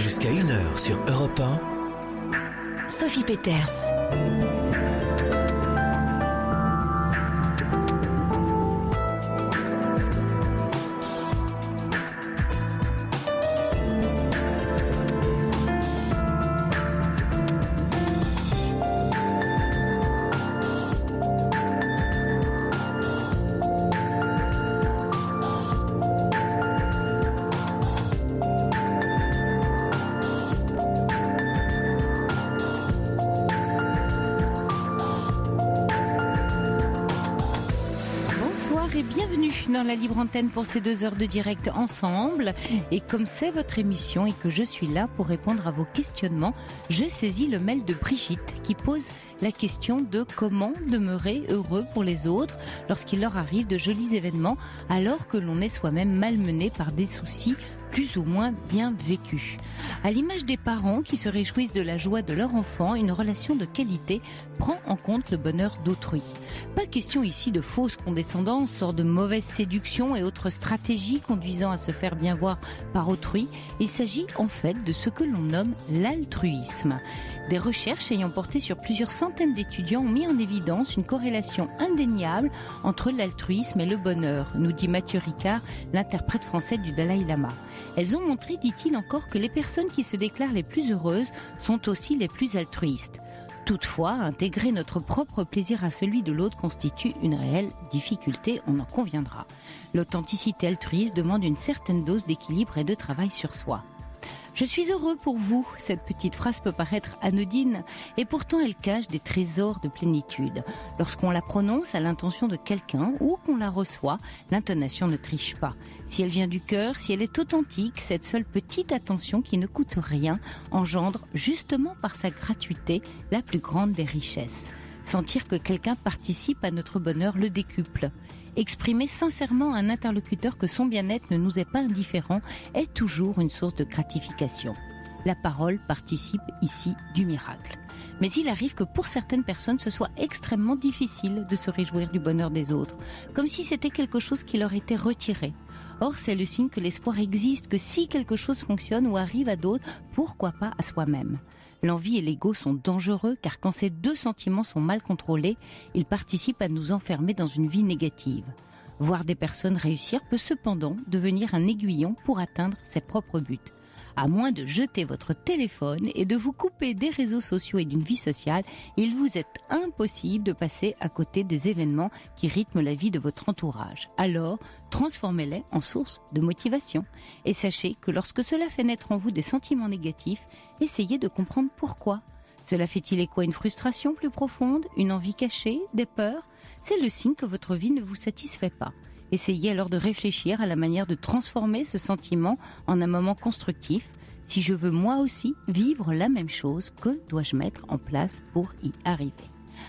Jusqu'à 1h sur Europe 1. Sophie Peters. Dans la libre antenne pour ces 2 heures de direct ensemble. Et comme c'est votre émission et que je suis là pour répondre à vos questionnements, je saisis le mail de Brigitte qui pose la question de comment demeurer heureux pour les autres lorsqu'il leur arrive de jolis événements alors que l'on est soi-même malmené par des soucis plus ou moins bien vécus. À l'image des parents qui se réjouissent de la joie de leur enfant, une relation de qualité prend en compte le bonheur d'autrui. Pas question ici de fausse condescendance, sorte de mauvaise séduction et autres stratégies conduisant à se faire bien voir par autrui. Il s'agit en fait de ce que l'on nomme l'altruisme. Des recherches ayant porté sur plusieurs centaines d'étudiants ont mis en évidence une corrélation indéniable entre l'altruisme et le bonheur, nous dit Mathieu Ricard, l'interprète français du Dalai Lama. Elles ont montré, dit-il encore, que les personnes qui se déclarent les plus heureuses sont aussi les plus altruistes. Toutefois, intégrer notre propre plaisir à celui de l'autre constitue une réelle difficulté, on en conviendra. L'authenticité altruiste demande une certaine dose d'équilibre et de travail sur soi. Je suis heureux pour vous. Cette petite phrase peut paraître anodine et pourtant elle cache des trésors de plénitude. Lorsqu'on la prononce à l'intention de quelqu'un ou qu'on la reçoit, l'intonation ne triche pas. Si elle vient du cœur, si elle est authentique, cette seule petite attention qui ne coûte rien engendre, justement par sa gratuité, la plus grande des richesses. Sentir que quelqu'un participe à notre bonheur le décuple. Exprimer sincèrement à un interlocuteur que son bien-être ne nous est pas indifférent est toujours une source de gratification. La parole participe ici du miracle. Mais il arrive que pour certaines personnes, ce soit extrêmement difficile de se réjouir du bonheur des autres, comme si c'était quelque chose qui leur était retiré. Or, c'est le signe que l'espoir existe, que si quelque chose fonctionne ou arrive à d'autres, pourquoi pas à soi-même ? L'envie et l'ego sont dangereux car quand ces 2 sentiments sont mal contrôlés, ils participent à nous enfermer dans une vie négative. Voir des personnes réussir peut cependant devenir un aiguillon pour atteindre ses propres buts. À moins de jeter votre téléphone et de vous couper des réseaux sociaux et d'une vie sociale, il vous est impossible de passer à côté des événements qui rythment la vie de votre entourage. Alors, transformez-les en source de motivation. Et sachez que lorsque cela fait naître en vous des sentiments négatifs, essayez de comprendre pourquoi. Cela fait-il écho à une frustration plus profonde, une envie cachée, des peurs ? C'est le signe que votre vie ne vous satisfait pas. Essayez alors de réfléchir à la manière de transformer ce sentiment en un moment constructif. Si je veux moi aussi vivre la même chose, que dois-je mettre en place pour y arriver ?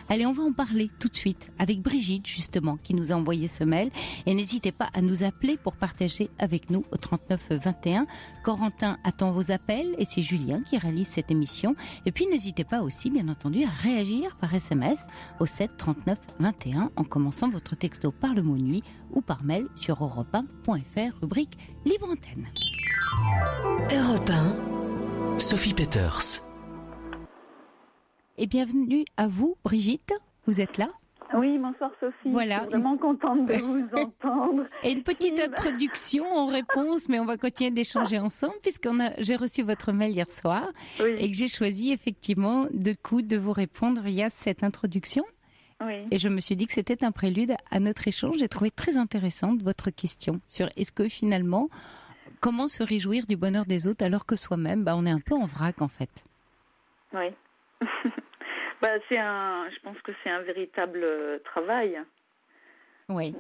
Allez, on va en parler tout de suite avec Brigitte, justement, qui nous a envoyé ce mail. Et n'hésitez pas à nous appeler pour partager avec nous au 39 21. Corentin attend vos appels et c'est Julien qui réalise cette émission. Et puis, n'hésitez pas aussi, bien entendu, à réagir par SMS au 7 39 21 en commençant votre texto par le mot nuit ou par mail sur europe1.fr, rubrique Libre Antenne. Europe 1. Sophie Peters. Et bienvenue à vous, Brigitte. Vous êtes là ? Oui, bonsoir Sophie. Voilà. Je suis vraiment contente de vous entendre. Et une petite introduction en réponse, mais on va continuer d'échanger ensemble j'ai reçu votre mail hier soir et que j'ai choisi effectivement de vous répondre via cette introduction. Oui. Et je me suis dit que c'était un prélude à notre échange. J'ai trouvé très intéressante votre question sur est-ce que finalement, comment se réjouir du bonheur des autres alors que soi-même, on est un peu en vrac en fait. Oui. Je pense que c'est un véritable travail. Oui.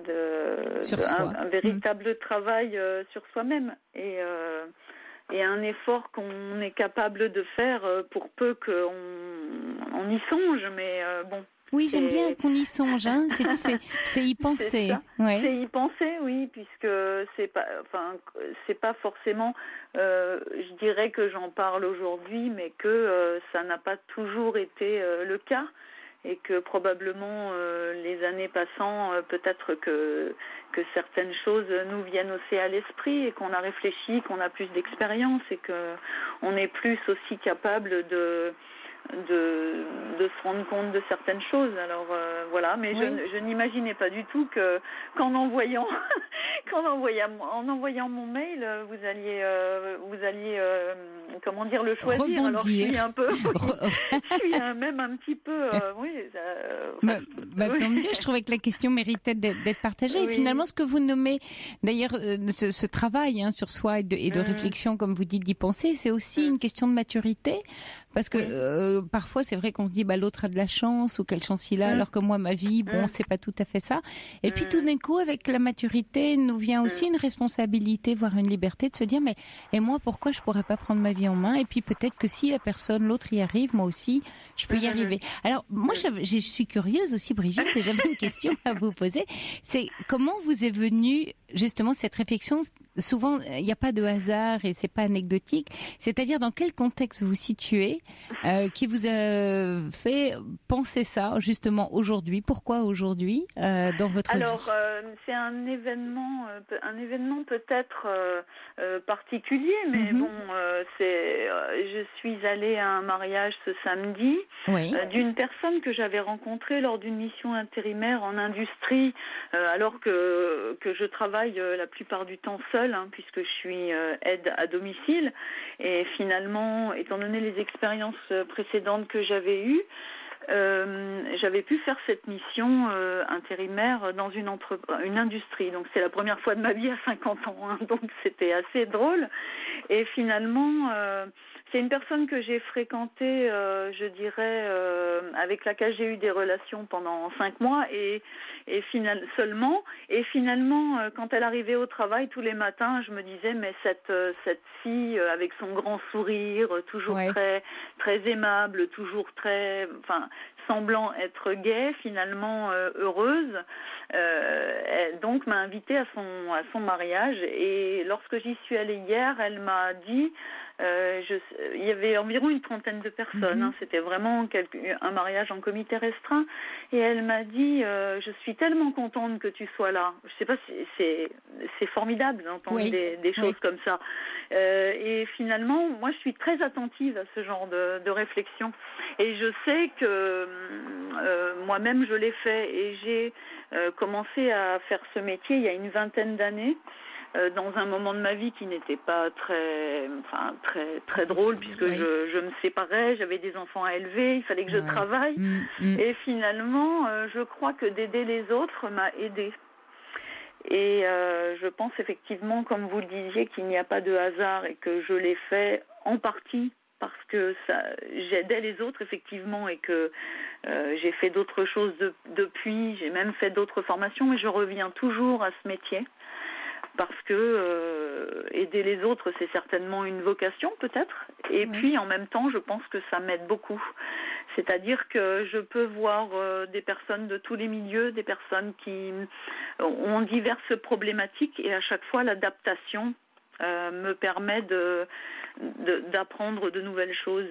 Sur soi. Un véritable travail sur soi-même et un effort qu'on est capable de faire pour peu qu'on y songe, mais bon. Oui, j'aime bien qu'on y songe, hein. C'est y penser. C'est y penser, oui, puisque c'est pas forcément, je dirais que j'en parle aujourd'hui, mais que ça n'a pas toujours été le cas. et que probablement les années passant, peut-être que certaines choses nous viennent aussi à l'esprit et qu'on a réfléchi, qu'on a plus d'expérience et qu'on est plus aussi capable de se rendre compte de certaines choses. Alors voilà, mais oui. je n'imaginais pas du tout qu'en envoyant mon mail, vous alliez comment dire, le choisir. Rebondir. Alors je suis un peu, je suis même un petit peu, oui. Tant mieux. Je trouvais que la question méritait d'être partagée. Oui. Et finalement, ce que vous nommez, d'ailleurs, ce travail sur soi et de réflexion, comme vous dites, d'y penser, c'est aussi une question de maturité, parce que parfois, c'est vrai qu'on se dit, l'autre a de la chance, ou quelle chance il a, alors que moi, ma vie, c'est pas tout à fait ça. Et puis, tout d'un coup, avec la maturité, nous vient aussi une responsabilité, voire une liberté de se dire, et moi, pourquoi je pourrais pas prendre ma vie en main? Et puis, peut-être que si l'autre y arrive, moi aussi, je peux y arriver. Alors, moi, je suis curieuse aussi, Brigitte, et j'avais une question à vous poser. C'est comment vous est venue, justement, cette réflexion? Souvent, il n'y a pas de hasard et c'est pas anecdotique. C'est-à-dire, dans quel contexte vous vous situez, qui vous a fait penser ça, justement, aujourd'hui? Pourquoi aujourd'hui, dans votre vie? Alors, c'est un événement peut-être particulier, mais je suis allée à un mariage ce samedi d'une personne que j'avais rencontrée lors d'une mission intérimaire en industrie, alors que je travaille la plupart du temps seule, puisque je suis aide à domicile. Et finalement, étant donné les expériences précédentes que j'avais eues, j'avais pu faire cette mission intérimaire dans une industrie. Donc c'est la première fois de ma vie à 50 ans, donc c'était assez drôle. Et finalement, c'est une personne que j'ai fréquentée, je dirais, avec laquelle j'ai eu des relations pendant 5 mois seulement. Et finalement, quand elle arrivait au travail tous les matins, je me disais, mais cette fille avec son grand sourire, toujours très très aimable, toujours très, semblant être gaie, finalement heureuse, donc m'a invitée à son mariage. Et lorsque j'y suis allée hier, elle m'a dit, il y avait environ une trentaine de personnes, c'était vraiment un mariage en comité restreint, et elle m'a dit, je suis tellement contente que tu sois là. Je sais pas si c'est formidable d'entendre des choses comme ça. Et finalement, moi je suis très attentive à ce genre de réflexion, et je sais que moi-même je l'ai fait, et j'ai commencé à faire ce métier il y a une vingtaine d'années, dans un moment de ma vie qui n'était pas très drôle, puisque je me séparais, j'avais des enfants à élever, il fallait que je travaille, et finalement je crois que d'aider les autres m'a aidée. Et je pense effectivement, comme vous le disiez, qu'il n'y a pas de hasard, et que je l'ai fait en partie parce que j'aidais les autres effectivement, et que j'ai fait d'autres choses depuis, j'ai même fait d'autres formations, mais je reviens toujours à ce métier. Parce que aider les autres, c'est certainement une vocation peut-être, et puis en même temps je pense que ça m'aide beaucoup, c'est-à-dire que je peux voir des personnes de tous les milieux, des personnes qui ont diverses problématiques, et à chaque fois l'adaptation me permet d'apprendre de nouvelles choses.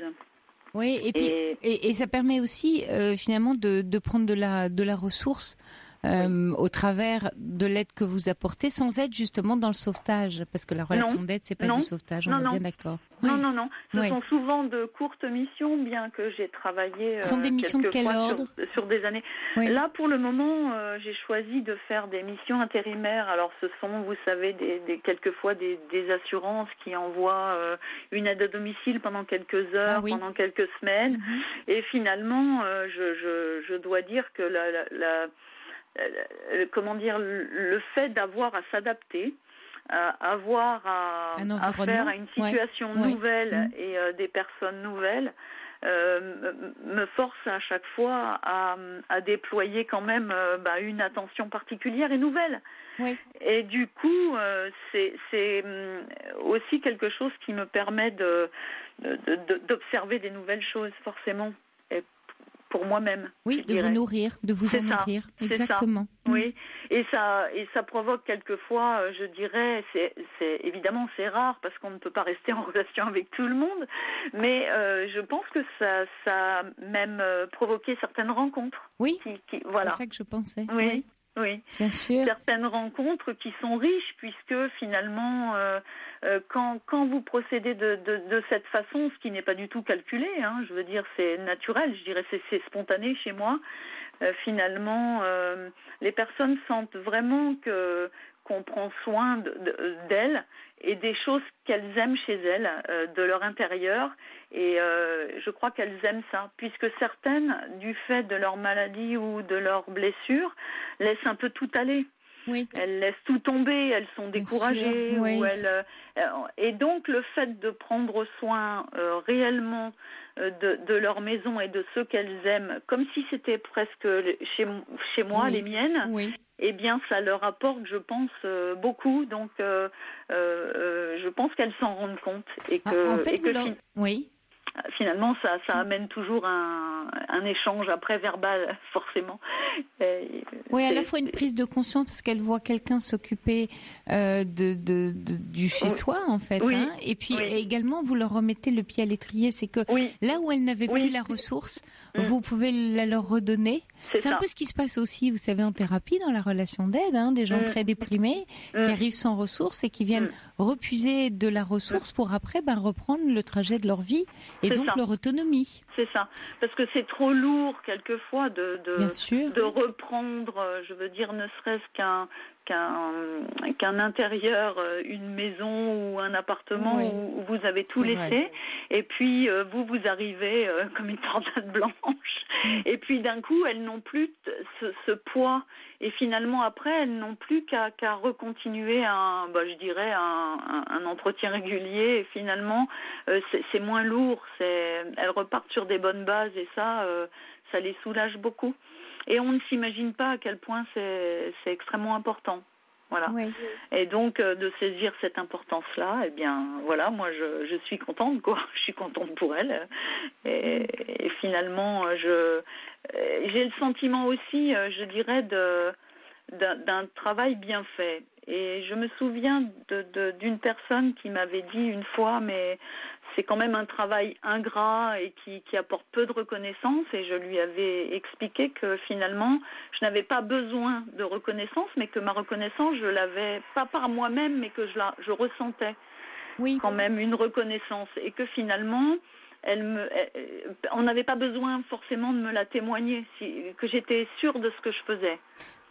Oui, et puis et ça permet aussi finalement de prendre de la ressource au travers de l'aide que vous apportez, sans être justement dans le sauvetage, parce que la relation d'aide, c'est pas du sauvetage, on est bien d'accord. Non. Ce sont souvent de courtes missions, bien que j'ai travaillé Ce sont des missions de quel ordre sur des années. Là, pour le moment, j'ai choisi de faire des missions intérimaires. Alors, ce sont, vous savez, quelquefois des assurances qui envoient une aide à domicile pendant quelques heures, pendant quelques semaines. Et finalement, je dois dire que le fait d'avoir à s'adapter, avoir à faire à une situation nouvelle et des personnes nouvelles, me force à chaque fois à déployer quand même une attention particulière et nouvelle. Et du coup, c'est aussi quelque chose qui me permet d'observer des nouvelles choses, forcément. pour moi-même. Oui, de vous nourrir, de vous en nourrir, exactement. Oui, et ça provoque quelquefois, je dirais, c'est évidemment c'est rare parce qu'on ne peut pas rester en relation avec tout le monde, mais je pense que ça a même provoqué certaines rencontres. Oui, voilà. C'est ça que je pensais. Oui, bien sûr. Certaines rencontres qui sont riches puisque finalement, quand vous procédez de cette façon, ce qui n'est pas du tout calculé, je veux dire c'est naturel, je dirais c'est spontané chez moi. Finalement, les personnes sentent vraiment qu'on prend soin d'elles et des choses qu'elles aiment chez elles, de leur intérieur. Et je crois qu'elles aiment ça, puisque certaines, du fait de leur maladie ou de leur blessure, laissent un peu tout aller. Oui. Elles laissent tout tomber, elles sont découragées. Et donc le fait de prendre soin réellement de leur maison et de ceux qu'elles aiment, comme si c'était presque chez moi, les miennes, eh bien ça leur apporte, je pense, beaucoup. Donc je pense qu'elles s'en rendent compte. Et que, finalement, ça amène toujours un échange après verbal, forcément. Oui, à la fois une prise de conscience parce qu'elle voit quelqu'un s'occuper du chez-soi, en fait. Oui, et puis également, vous leur remettez le pied à l'étrier. C'est que là où elles n'avaient plus la ressource, vous pouvez la leur redonner. C'est un peu ce qui se passe aussi, vous savez, en thérapie, dans la relation d'aide, des gens très déprimés qui arrivent sans ressources et qui viennent repuiser de la ressource pour après reprendre le trajet de leur vie et donc leur autonomie. C'est ça, parce que c'est trop lourd quelquefois de reprendre, je veux dire, ne serait-ce qu'un intérieur, une maison ou un appartement où vous avez tout laissé, et puis vous arrivez comme une tornade blanche, et puis d'un coup elles n'ont plus ce poids, et finalement après elles n'ont plus qu'à recontinuer un entretien régulier, et finalement c'est moins lourd, elles repartent sur des bonnes bases, et ça les soulage beaucoup. Et on ne s'imagine pas à quel point c'est extrêmement important. Voilà. Oui. Et donc, de saisir cette importance-là, eh bien, voilà, moi, je suis contente, quoi. Je suis contente pour elle. Et finalement, j'ai le sentiment aussi, je dirais, d'un travail bien fait. Et je me souviens d'une personne qui m'avait dit une fois, mais c'est quand même un travail ingrat et qui apporte peu de reconnaissance, et je lui avais expliqué que finalement je n'avais pas besoin de reconnaissance, mais que ma reconnaissance je l'avais pas par moi-même, mais que je ressentais quand même une reconnaissance, et que finalement on n'avait pas besoin forcément de me la témoigner, que j'étais sûre de ce que je faisais.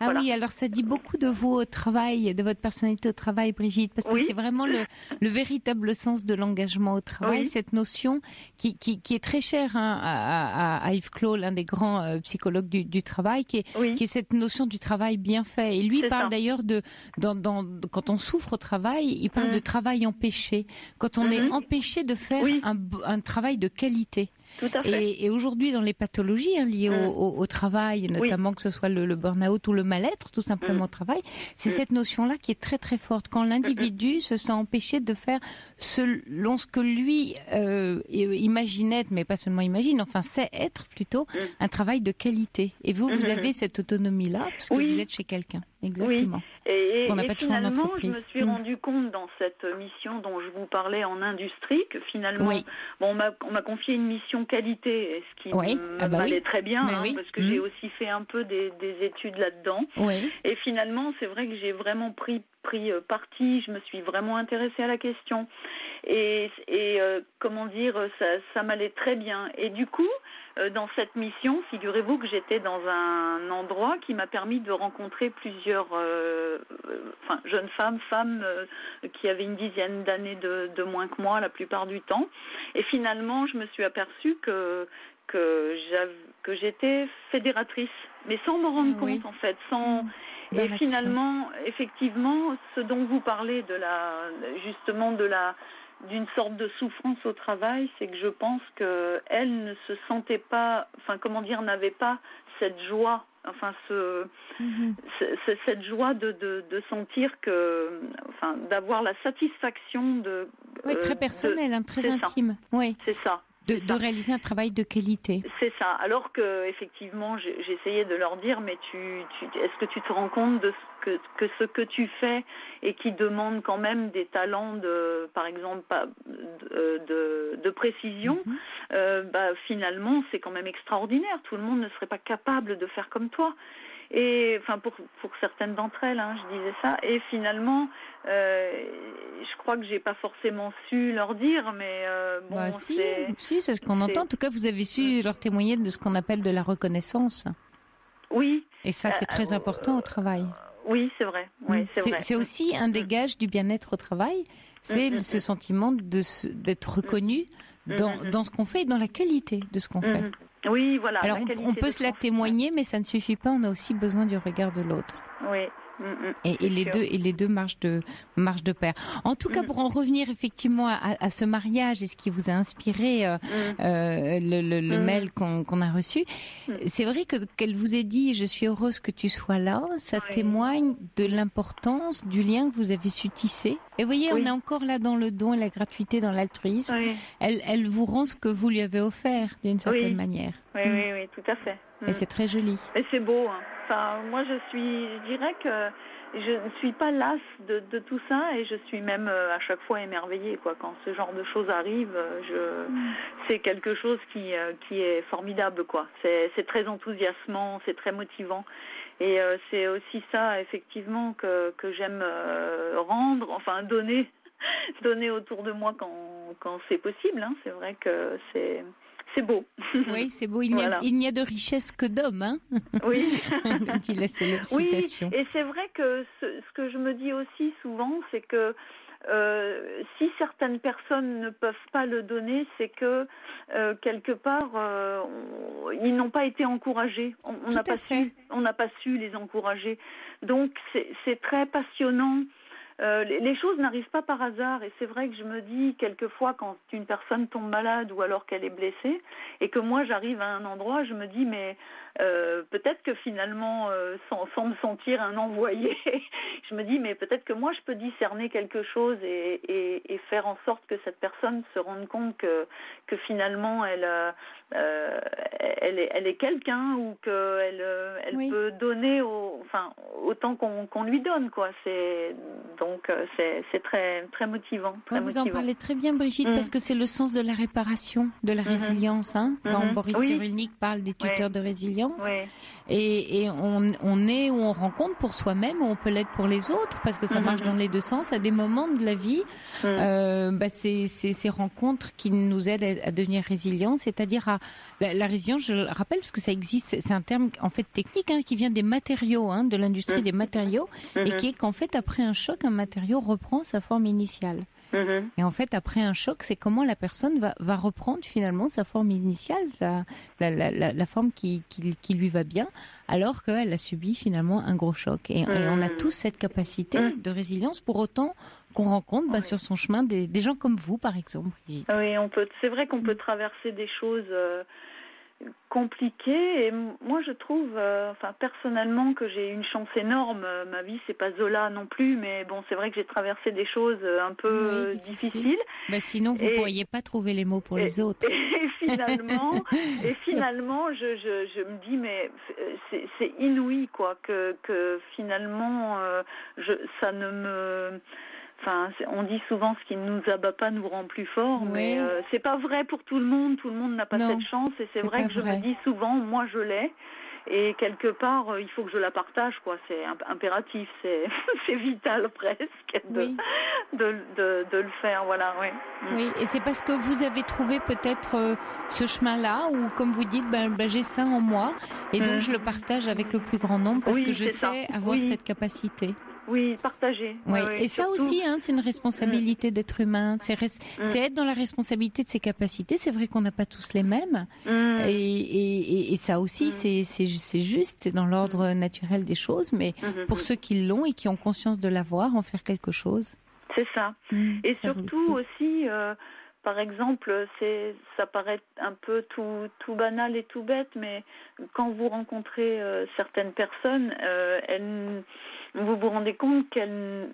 Ah voilà. Oui, alors ça dit beaucoup de vous au travail, de votre personnalité au travail, Brigitte, parce que c'est vraiment le véritable sens de l'engagement au travail, cette notion qui est très chère à Yves Clos, l'un des grands psychologues du travail, qui est cette notion du travail bien fait. Et lui parle d'ailleurs quand on souffre au travail, il parle de travail empêché, quand on est empêché de faire un travail de qualité. Tout à fait. Et aujourd'hui, dans les pathologies liées au travail, notamment que ce soit le burn-out ou le mal-être, tout simplement au travail, c'est cette notion-là qui est très très forte. Quand l'individu se sent empêché de faire selon ce que lui imagine être, mais pas seulement imagine, enfin sait être plutôt, un travail de qualité. Et vous avez cette autonomie-là, parce que vous êtes chez quelqu'un. Exactement. Oui. Et finalement, je me suis rendu compte dans cette mission dont je vous parlais en industrie que finalement, on m'a confié une mission qualité, ce qui m'allait très bien, parce que j'ai aussi fait un peu des études là-dedans. Et finalement, c'est vrai que j'ai vraiment pris parti, je me suis vraiment intéressée à la question. Et comment dire, ça m'allait très bien. Et du coup, dans cette mission, figurez-vous que j'étais dans un endroit qui m'a permis de rencontrer plusieurs jeunes femmes qui avaient une dizaine d'années de moins que moi la plupart du temps. Et finalement, je me suis aperçue que j'étais fédératrice, mais sans me rendre compte en fait, Et finalement, effectivement, ce dont vous parlez d'une sorte de souffrance au travail, c'est que je pense qu'elle ne se sentait pas, n'avait pas cette joie, cette joie de sentir d'avoir la satisfaction très personnelle, très intime. C'est ça. de réaliser un travail de qualité. C'est ça. Alors que effectivement, j'essayais de leur dire, mais est-ce que tu te rends compte de ce que tu fais et qui demande quand même des talents par exemple, de précision, finalement, c'est quand même extraordinaire. Tout le monde ne serait pas capable de faire comme toi. Et enfin pour certaines d'entre elles, je disais ça. Et finalement, je crois que j'ai pas forcément su leur dire, mais si, c'est ce qu'on entend. En tout cas, vous avez su leur témoigner de ce qu'on appelle de la reconnaissance. Oui. Et ça, c'est très important au travail. Oui, c'est vrai. Oui, c'est aussi un des gages du bien-être au travail. C'est ce sentiment d'être reconnu dans ce qu'on fait et dans la qualité de ce qu'on fait. Oui, voilà. Alors, on peut se la témoigner, mais ça ne suffit pas. On a aussi besoin du regard de l'autre. Oui. Et les deux marchent de pair. En tout cas, pour en revenir effectivement à ce mariage et ce qui vous a inspiré le mail qu'on a reçu, c'est vrai qu'elle vous ait dit « Je suis heureuse que tu sois là », ça témoigne de l'importance du lien que vous avez su tisser. Et vous voyez, on est encore là dans le don et la gratuité, dans l'altruisme. Oui. Elle vous rend ce que vous lui avez offert d'une certaine manière. Oui, tout à fait. Et c'est très joli. Et c'est beau. Enfin, moi, je dirais que je ne suis pas lasse de tout ça et je suis même à chaque fois émerveillée, quoi. Quand ce genre de choses arrive, c'est quelque chose qui est formidable, quoi. C'est très enthousiasmant, c'est très motivant. Et c'est aussi ça, effectivement, que j'aime donner autour de moi quand c'est possible. C'est vrai que c'est beau. Oui, c'est beau. Il n'y a de richesse que d'hommes, hein. Oui. Dit la célèbre citation. Oui, et c'est vrai que ce que je me dis aussi souvent, c'est que si certaines personnes ne peuvent pas le donner, c'est que quelque part ils n'ont pas été encouragés. On n'a pas su les encourager. Donc c'est très passionnant. Les choses n'arrivent pas par hasard et c'est vrai que je me dis quelquefois quand une personne tombe malade ou alors qu'elle est blessée et que moi j'arrive à un endroit, je me dis mais peut-être que finalement sans me sentir un envoyé, je me dis mais peut-être que moi je peux discerner quelque chose et faire en sorte que cette personne se rende compte que finalement elle est quelqu'un ou qu'elle peut donner autant qu'on lui donne, quoi. Donc c'est très très motivant. Vous en parlez très bien, Brigitte, parce que c'est le sens de la réparation, de la résilience. Quand Boris Cyrulnik parle des tuteurs de résilience, et on est où on rencontre pour soi-même, où on peut l'être pour les autres, parce que ça marche dans les deux sens. À des moments de la vie, c'est ces rencontres qui nous aident à devenir résilients, c'est-à-dire la résilience. Je le rappelle parce que ça existe. C'est un terme en fait technique qui vient des matériaux, de l'industrie des matériaux, et qui est qu'en fait après un choc, un matériau reprend sa forme initiale. Et en fait, après un choc, c'est comment la personne va reprendre finalement sa forme initiale, la forme qui lui va bien, alors qu'elle a subi finalement un gros choc. Et on a tous cette capacité de résilience, pour autant qu'on rencontre sur son chemin des gens comme vous, par exemple, Brigitte. Oui, c'est vrai qu'on peut traverser des choses compliqué et moi je trouve personnellement que j'ai une chance énorme. Ma vie c'est pas Zola non plus, mais bon, c'est vrai que j'ai traversé des choses un peu difficiles. Sinon vous pourriez pas trouver les mots pour les autres. Et finalement je me dis mais c'est inouï, quoi, que finalement ça ne me... on dit souvent ce qui ne nous abat pas nous rend plus forts, mais c'est pas vrai pour tout le monde n'a pas cette chance, et c'est vrai que je me dis souvent, moi je l'ai, et quelque part il faut que je la partage, quoi. C'est impératif, c'est vital presque de le faire, voilà. Oui, et c'est parce que vous avez trouvé peut-être ce chemin-là, où comme vous dites, j'ai ça en moi, et donc je le partage avec le plus grand nombre, parce que je sais avoir cette capacité. Oui, partager. Et ça surtout aussi, c'est une responsabilité d'être humain. C'est être dans la responsabilité de ses capacités. C'est vrai qu'on n'a pas tous les mêmes. Et ça aussi, c'est juste. C'est dans l'ordre naturel des choses. Mais pour ceux qui l'ont et qui ont conscience de l'avoir, en faire quelque chose. C'est ça. Et ça surtout aussi... par exemple, ça paraît un peu tout banal et tout bête, mais quand vous rencontrez certaines personnes, vous vous rendez compte qu'elles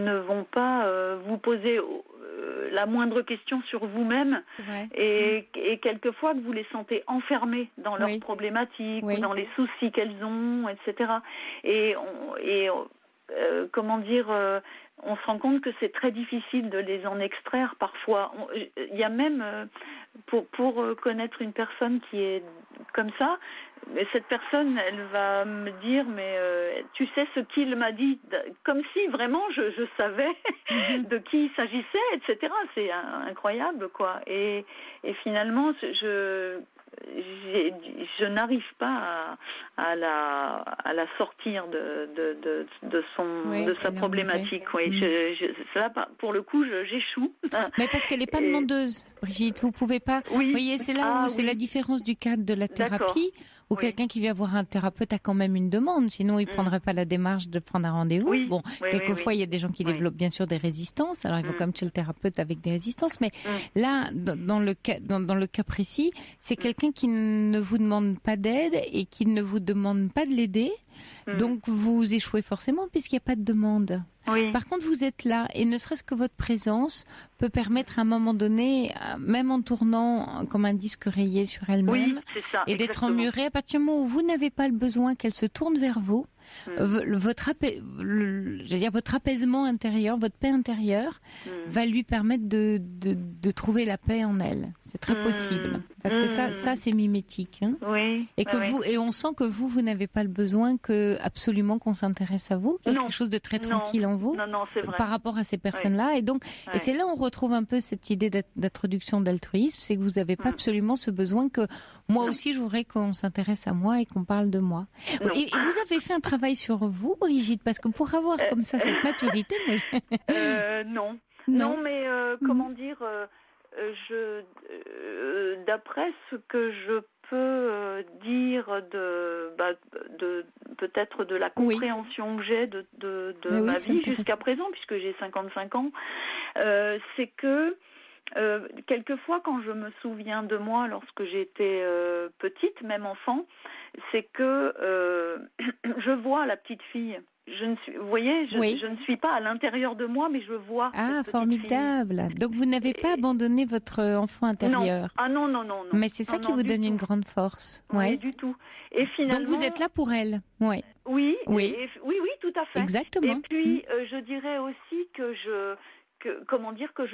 ne vont pas vous poser la moindre question sur vous-même et quelquefois que vous les sentez enfermés dans leurs problématiques ou dans les soucis qu'elles ont, etc. On se rend compte que c'est très difficile de les en extraire parfois. Il y a même, pour connaître une personne qui est comme ça, cette personne, elle va me dire, mais tu sais ce qu'il m'a dit, comme si vraiment je savais de qui il s'agissait, etc. C'est incroyable, quoi. Et finalement, je n'arrive pas à la sortir de sa problématique. Là, pour le coup, j'échoue. Mais parce qu'elle n'est pas demandeuse, Brigitte. Vous pouvez pas. Vous voyez, c'est là où c'est la différence du cadre de la thérapie, où quelqu'un qui vient voir un thérapeute a quand même une demande. Sinon, il prendrait pas la démarche de prendre un rendez-vous. Quelquefois, il y a des gens qui développent bien sûr des résistances. Alors, ils vont comme chez le thérapeute avec des résistances. Mais là, dans le cas précis, c'est quelqu'un qui ne vous demande pas d'aide et qui ne vous demande pas de l'aider. Donc, vous échouez forcément puisqu'il n'y a pas de demande. Par contre, vous êtes là et ne serait-ce que votre présence peut permettre à un moment donné, même en tournant comme un disque rayé sur elle-même, et d'être emmurée à partir du moment où vous n'avez pas le besoin qu'elle se tourne vers vous. Votre apaisement intérieur, votre paix intérieure va lui permettre de trouver la paix en elle. C'est très possible. Parce que ça c'est mimétique. Hein. Et on sent que vous n'avez pas le besoin absolument qu'on s'intéresse à vous. Quelque chose de très tranquille en vous. C'est vrai. Par rapport à ces personnes-là. Et donc, et c'est là où on retrouve un peu cette idée d'introduction d'altruisme. C'est que vous n'avez pas absolument ce besoin que moi aussi je voudrais qu'on s'intéresse à moi et qu'on parle de moi. Et vous avez fait un travail sur vous, Brigitte, parce que pour avoir comme ça cette maturité, non, mais comment dire, d'après ce que je peux dire peut-être de la compréhension que j'ai de ma vie jusqu'à présent, puisque j'ai 55 ans, c'est que quelquefois, quand je me souviens de moi lorsque j'étais petite, même enfant, c'est que je vois la petite fille. Vous voyez, je ne suis pas à l'intérieur de moi, mais je vois. Ah, formidable. Fille. Donc vous n'avez pas abandonné votre enfant intérieur. Non. Mais c'est ça qui vous donne une grande force. Oui, du tout. Et finalement. Donc vous êtes là pour elle. Oui, tout à fait. Exactement. Et puis je dirais aussi que je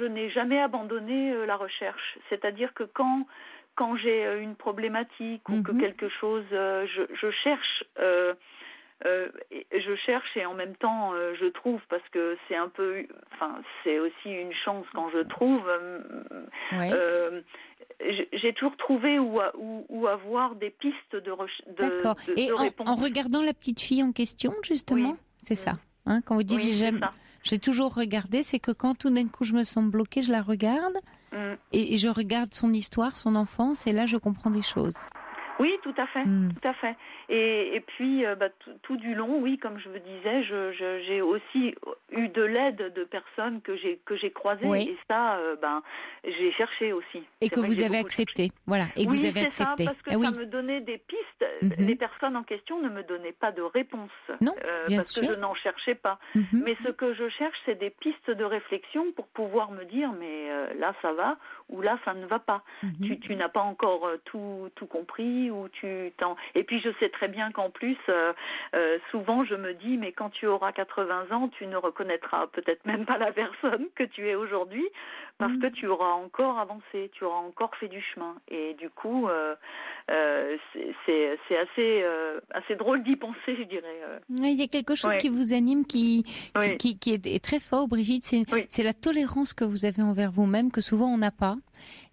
n'ai jamais abandonné la recherche. C'est-à-dire que quand j'ai une problématique ou que quelque chose, je cherche. Je cherche et en même temps je trouve, parce que c'est c'est aussi une chance quand je trouve. J'ai toujours trouvé où avoir des pistes de D'accord. Et réponse. En regardant la petite fille en question, justement, c'est ça. Hein, quand vous dites j'ai toujours regardé, c'est que quand tout d'un coup je me sens bloquée, je la regarde et je regarde son histoire, son enfance, et là je comprends des choses. Oui, tout à fait, tout à fait. Et puis, tout du long, oui, comme je vous disais, j'ai aussi eu de l'aide de personnes que j'ai croisées, et ça, j'ai cherché aussi. Et que vous avez accepté, voilà. Et que vous avez accepté. Ça, parce que ça me donnait des pistes. Les personnes en question ne me donnaient pas de réponse. Non, bien parce sûr. que je n'en cherchais pas. Mais ce que je cherche, c'est des pistes de réflexion pour pouvoir me dire, mais là, ça va, ou là, ça ne va pas. Tu n'as pas encore tout compris. Et puis je sais très bien qu'en plus, souvent je me dis, mais quand tu auras 80 ans, tu ne reconnaîtras peut-être même pas la personne que tu es aujourd'hui, parce que tu auras encore avancé, tu auras encore fait du chemin. Et du coup, c'est assez drôle d'y penser, je dirais. Il y a quelque chose qui vous anime, qui est très fort, Brigitte, c'est la tolérance que vous avez envers vous-même, que souvent on n'a pas,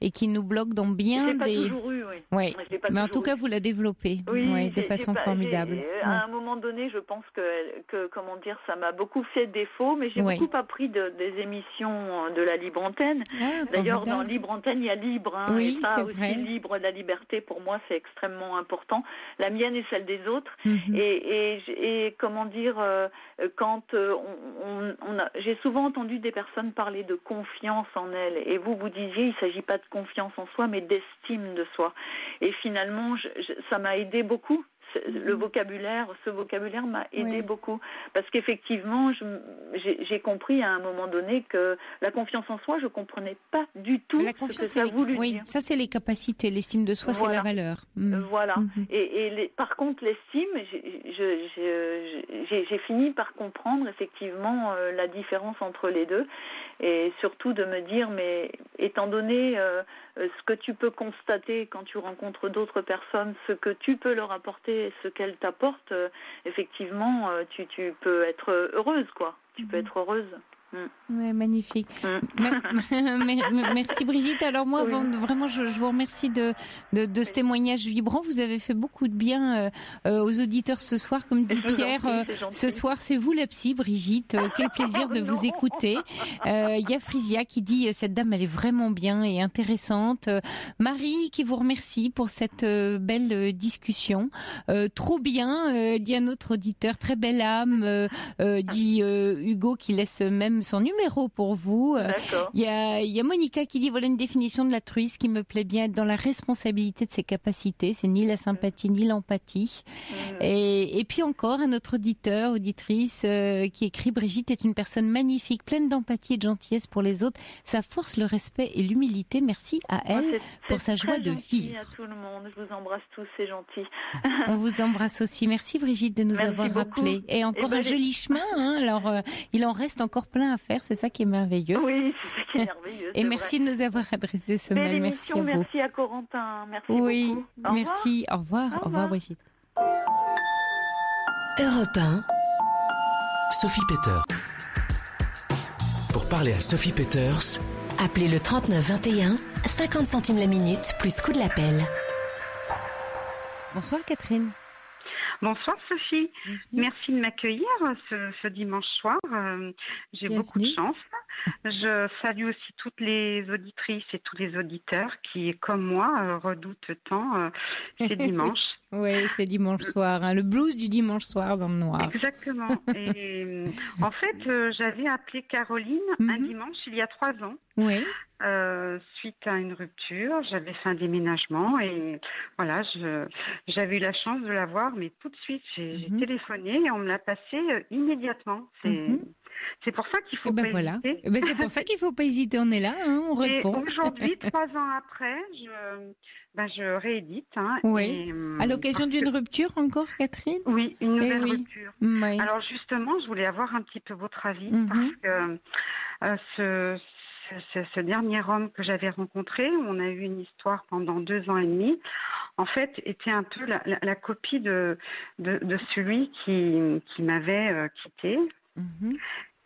et qui nous bloque dans bien des... toujours eu, mais en tout cas, vous la développez de façon formidable. À un moment donné, je pense que comment dire, ça m'a beaucoup fait défaut, mais j'ai beaucoup appris des émissions de la Libre Antenne. D'ailleurs, dans Libre Antenne, il y a libre, et ça aussi, vrai. Libre, la liberté, pour moi, c'est extrêmement important. La mienne et celle des autres. Et comment dire, quand j'ai souvent entendu des personnes parler de confiance en elles, et vous disiez, il s'agit pas de confiance en soi, mais d'estime de soi. Et finalement, ça m'a aidé beaucoup. ce vocabulaire m'a aidé beaucoup. Parce qu'effectivement, j'ai compris à un moment donné que la confiance en soi, je comprenais pas du tout ce que ça voulait dire. Ça, c'est les capacités. L'estime de soi, c'est la valeur. Voilà. Par contre, l'estime, j'ai fini par comprendre effectivement la différence entre les deux, et surtout de me dire, mais étant donné ce que tu peux constater quand tu rencontres d'autres personnes, ce que tu peux leur apporter et ce qu'elles t'apportent, effectivement, tu peux être heureuse, quoi. Tu peux être heureuse. Ouais, magnifique. Merci Brigitte. Alors moi, vraiment, je vous remercie de ce témoignage vibrant. Vous avez fait beaucoup de bien aux auditeurs ce soir, comme dit Pierre. Ce soir, c'est vous la psy, Brigitte. Quel plaisir de vous écouter. Il y a Frisia qui dit cette dame, elle est vraiment bien et intéressante. Marie qui vous remercie pour cette belle discussion. Trop bien, dit un autre auditeur. Très belle âme, dit Hugo qui laisse même son numéro pour vous. Il y a Monica qui dit voilà une définition de l'altruisme qui me plaît bien, être dans la responsabilité de ses capacités. C'est ni la sympathie ni l'empathie. Et puis encore un autre auditrice qui écrit Brigitte est une personne magnifique, pleine d'empathie et de gentillesse pour les autres. Ça force le respect et l'humilité. Merci à elle pour sa joie de vivre. À tout le monde. Je vous embrasse tous, c'est gentil. On vous embrasse aussi. Merci Brigitte de nous avoir rappelé. Et encore un joli chemin. Alors il en reste encore plein à faire, c'est ça qui est merveilleux. Oui, c'est ça qui est merveilleux. Et merci de nous avoir adressé ce mail. Merci à vous. Merci à Corentin. Merci beaucoup. Merci. Au revoir. Au revoir Brigitte. Europe 1. Sophie Peter. Pour parler à Sophie Peters, appelez le 39 21, 50 centimes la minute, plus coût de l'appel. Bonsoir Catherine. Bonsoir Sophie, merci de m'accueillir ce dimanche soir, j'ai beaucoup de chance. Je salue aussi toutes les auditrices et tous les auditeurs qui, comme moi, redoutent tant ces dimanches. Oui, c'est dimanche soir, le blues du dimanche soir dans le noir. Exactement. Et en fait, j'avais appelé Caroline un dimanche il y a 3 ans. Oui. Suite à une rupture, j'avais fait un déménagement et voilà, j'avais eu la chance de la voir, mais tout de suite j'ai téléphoné et on me l'a passé immédiatement. C'est pour ça qu'il faut pas hésiter. C'est pour ça qu'il faut pas hésiter, on est là, on répond. Et aujourd'hui, 3 ans après, je réédite. Oui. À l'occasion d'une rupture encore, Catherine ? Oui, une nouvelle rupture. Oui. Alors justement, je voulais avoir un petit peu votre avis parce que ce dernier homme que j'avais rencontré, on a eu une histoire pendant 2 ans et demi, en fait, était un peu la copie de celui qui m'avait quittée.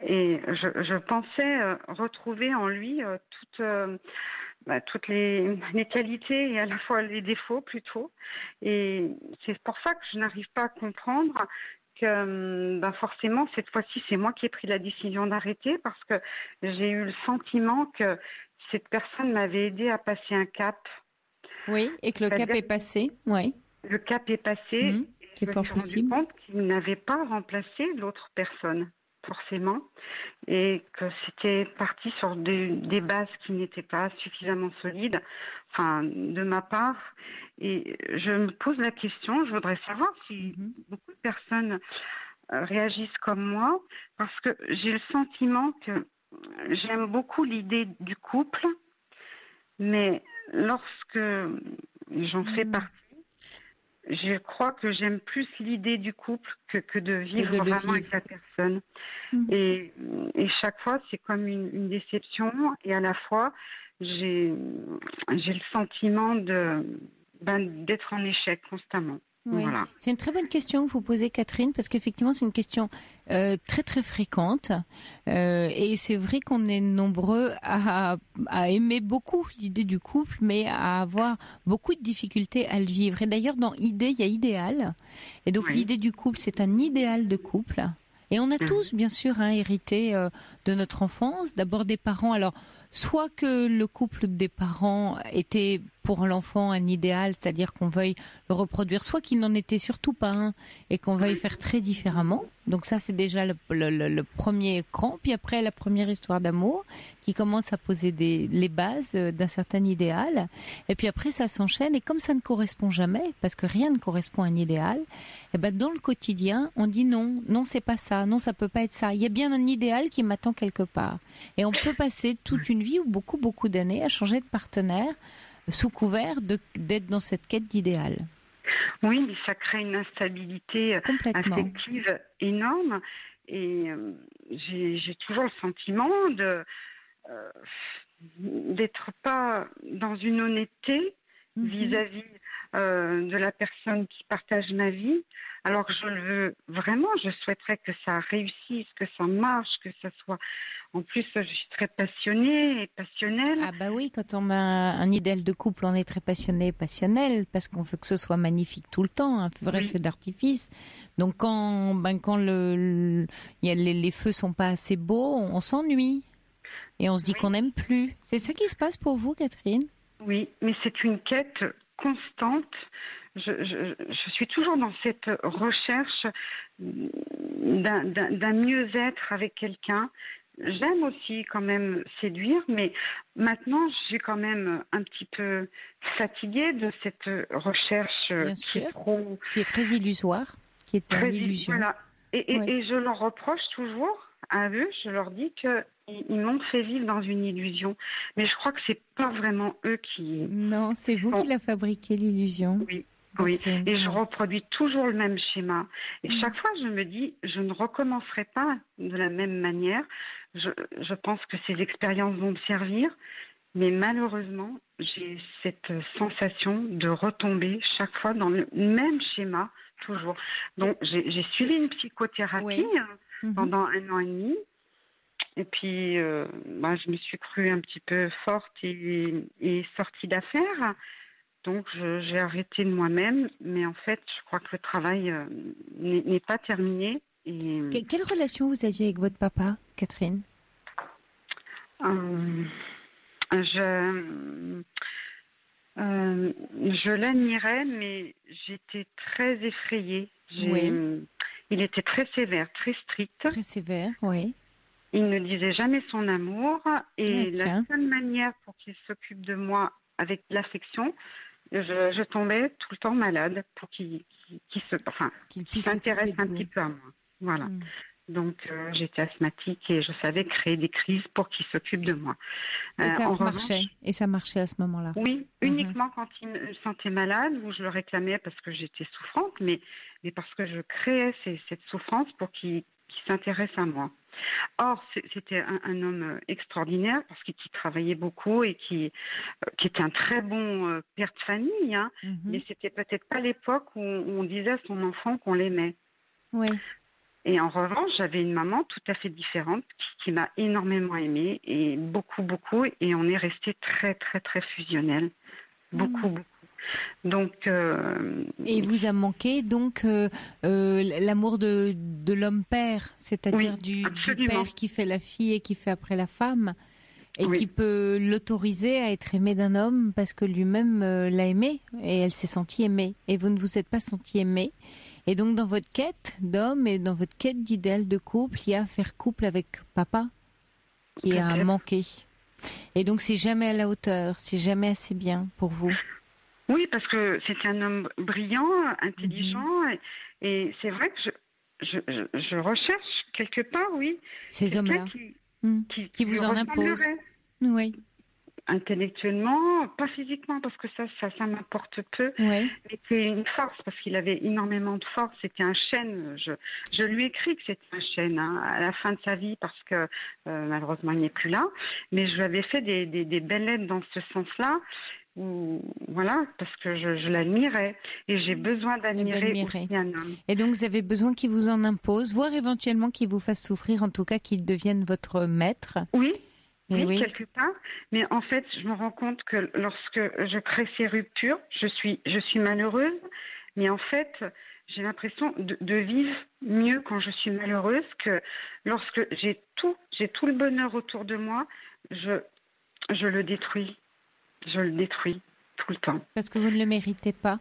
Et je pensais retrouver en lui toutes les qualités et à la fois les défauts plutôt. Et c'est pour ça que je n'arrive pas à comprendre que forcément cette fois-ci c'est moi qui ai pris la décision d'arrêter parce que j'ai eu le sentiment que cette personne m'avait aidé à passer un cap. Oui, et que le cap est passé. Oui. Le cap est passé. C'est fort possible. Je me suis rendu compte qu'il n'avait pas remplacé l'autre personne forcément et que c'était parti sur des bases qui n'étaient pas suffisamment solides, de ma part. Et je me pose la question, je voudrais savoir si beaucoup de personnes réagissent comme moi, parce que j'ai le sentiment que j'aime beaucoup l'idée du couple, mais lorsque j'en fais partie, je crois que j'aime plus l'idée du couple que de vivre vraiment avec la personne. Et chaque fois, c'est comme une déception. Et à la fois, j'ai le sentiment d'être en échec constamment. Oui. Voilà. C'est une très bonne question que vous posez, Catherine, parce qu'effectivement, c'est une question très très fréquente. Et c'est vrai qu'on est nombreux à aimer beaucoup l'idée du couple, mais à avoir beaucoup de difficultés à le vivre. Et d'ailleurs, dans idée, il y a idéal. Et donc, l'idée du couple, c'est un idéal de couple. Et on a tous, bien sûr, hérité de notre enfance, d'abord des parents. Alors, soit que le couple des parents était pour l'enfant un idéal, c'est-à-dire qu'on veuille le reproduire, soit qu'il n'en était surtout pas un et qu'on veuille faire très différemment. Donc ça, c'est déjà le premier cran. Puis après, la première histoire d'amour qui commence à poser les bases d'un certain idéal. Et puis après, ça s'enchaîne. Et comme ça ne correspond jamais, parce que rien ne correspond à un idéal, et ben dans le quotidien, on dit non, c'est pas ça, non, ça peut pas être ça. Il y a bien un idéal qui m'attend quelque part. Et on peut passer toute une vie ou beaucoup d'années à changer de partenaire sous couvert d'être dans cette quête d'idéal. Oui, mais ça crée une instabilité affective énorme. Et j'ai toujours le sentiment d'être pas dans une honnêteté vis-à-vis de la personne qui partage ma vie. Alors que je le veux vraiment, je souhaiterais que ça réussisse, que ça marche, que ça soit... En plus, je suis très passionnée et passionnelle. Ah bah oui, quand on a un idéal de couple, on est très passionné et passionnel parce qu'on veut que ce soit magnifique tout le temps, un vrai feu d'artifice. Donc quand les feux sont pas assez beaux, on s'ennuie et on se dit qu'on n'aime plus. C'est ça qui se passe pour vous, Catherine ? Oui, mais c'est une quête constante. Je suis toujours dans cette recherche d'un mieux-être avec quelqu'un. J'aime aussi quand même séduire, mais maintenant je suis quand même un petit peu fatiguée de cette recherche qui est très illusoire, qui est une illusion. Voilà. Et je leur reproche toujours à eux, je leur dis qu'ils m'ont fait vivre dans une illusion. Mais je crois que c'est pas vraiment eux qui... Non, c'est vous qui l'a fabriqué, l'illusion. Oui. Oui, et je reproduis toujours le même schéma. Et chaque fois, je me dis, je ne recommencerai pas de la même manière. Je pense que ces expériences vont me servir, mais malheureusement, j'ai cette sensation de retomber chaque fois dans le même schéma, toujours. Donc, j'ai suivi une psychothérapie pendant 1 an et demi. Et puis, je me suis crue un petit peu forte et sortie d'affaires. Donc, j'ai arrêté de moi-même, mais en fait, je crois que le travail n'est pas terminé. Et... Quelle relation vous aviez avec votre papa, Catherine ? Je l'admirais, mais j'étais très effrayée. Il était très sévère, très strict. Très sévère, oui. Il ne disait jamais son amour. Et la seule manière pour qu'il s'occupe de moi avec l'affection, je tombais tout le temps malade pour qu'il s'intéresse un petit peu à moi. Voilà. Donc, j'étais asthmatique et je savais créer des crises pour qu'il s'occupe de moi. Et ça marchait. Et ça marchait à ce moment-là. Oui, uniquement quand il me sentait malade ou je le réclamais parce que j'étais souffrante, mais parce que je créais cette souffrance pour qu'il s'intéresse à moi. Or, c'était un homme extraordinaire parce qu'il travaillait beaucoup et qui était un très bon père de famille, mais c'était peut-être pas l'époque où on disait à son enfant qu'on l'aimait. Oui. Et en revanche, j'avais une maman tout à fait différente qui m'a énormément aimée et beaucoup, et on est resté très, très, très fusionnels. Beaucoup. Donc, et il vous a manqué donc l'amour de l'homme père, c'est-à-dire du père qui fait la fille et qui fait après la femme, et qui peut l'autoriser à être aimé d'un homme parce que lui-même l'a aimé et elle s'est sentie aimée. Et vous ne vous êtes pas senti aimée. Et donc dans votre quête d'homme et dans votre quête d'idéal de couple, il y a faire couple avec papa qui a manqué. Et donc c'est jamais à la hauteur, c'est jamais assez bien pour vous. Oui, parce que c'était un homme brillant, intelligent, et c'est vrai que je recherche quelque part, ces hommes-là qui vous en imposent. Oui. Intellectuellement, pas physiquement, parce que ça m'importe peu. Mais c'est une force, parce qu'il avait énormément de force. C'était un chêne. Je lui ai écrit que c'était un chêne à la fin de sa vie, parce que malheureusement il n'est plus là. Mais je lui avais fait des belles lettres dans ce sens-là. Voilà, parce que je l'admirais et j'ai besoin d'admirer aussi un homme. Et donc vous avez besoin qu'il vous en impose, voire éventuellement qu'il vous fasse souffrir, en tout cas qu'il devienne votre maître. Oui, quelque part. Mais en fait, je me rends compte que lorsque je crée ces ruptures, je suis malheureuse. Mais en fait, j'ai l'impression de vivre mieux quand je suis malheureuse que lorsque j'ai tout le bonheur autour de moi. Je le détruis. Je le détruis tout le temps. Parce que vous ne le méritez pas.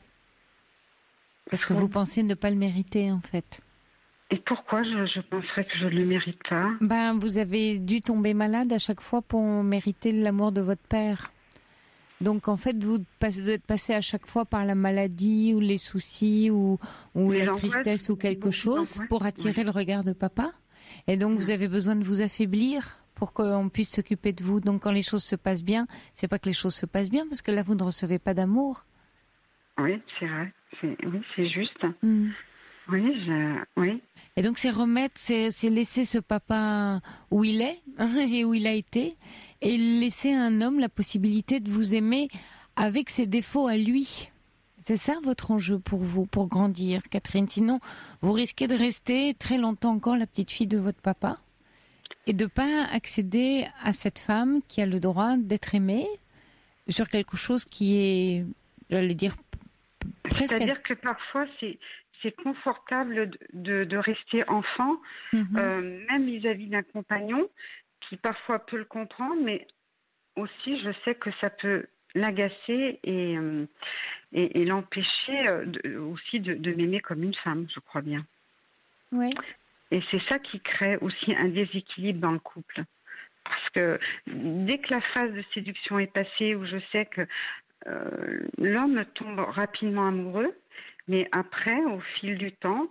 Parce que vous pensez ne pas le mériter, en fait. Et pourquoi je penserais que je ne le mérite pas? Vous avez dû tomber malade à chaque fois pour mériter l'amour de votre père. Donc, en fait, vous êtes passé à chaque fois par la maladie ou les soucis ou la tristesse ou quelque chose pour attirer le regard de papa. Et donc, vous avez besoin de vous affaiblir pour qu'on puisse s'occuper de vous. Donc, quand les choses se passent bien, c'est pas que les choses se passent bien, parce que là, vous ne recevez pas d'amour. Oui, c'est vrai. Oui, c'est juste. Oui. Et donc, c'est laisser ce papa où il est et où il a été, et laisser à un homme la possibilité de vous aimer avec ses défauts à lui. C'est ça votre enjeu pour vous, pour grandir, Catherine. Sinon, vous risquez de rester très longtemps encore la petite fille de votre papa et de pas accéder à cette femme qui a le droit d'être aimée sur quelque chose qui est, j'allais dire, presque... C'est-à-dire que parfois, c'est confortable de rester enfant, même vis-à-vis d'un compagnon qui parfois peut le comprendre, mais aussi je sais que ça peut l'agacer et l'empêcher aussi de m'aimer comme une femme, je crois bien. Oui. Et c'est ça qui crée aussi un déséquilibre dans le couple. Parce que dès que la phase de séduction est passée, où je sais que l'homme tombe rapidement amoureux, mais après, au fil du temps,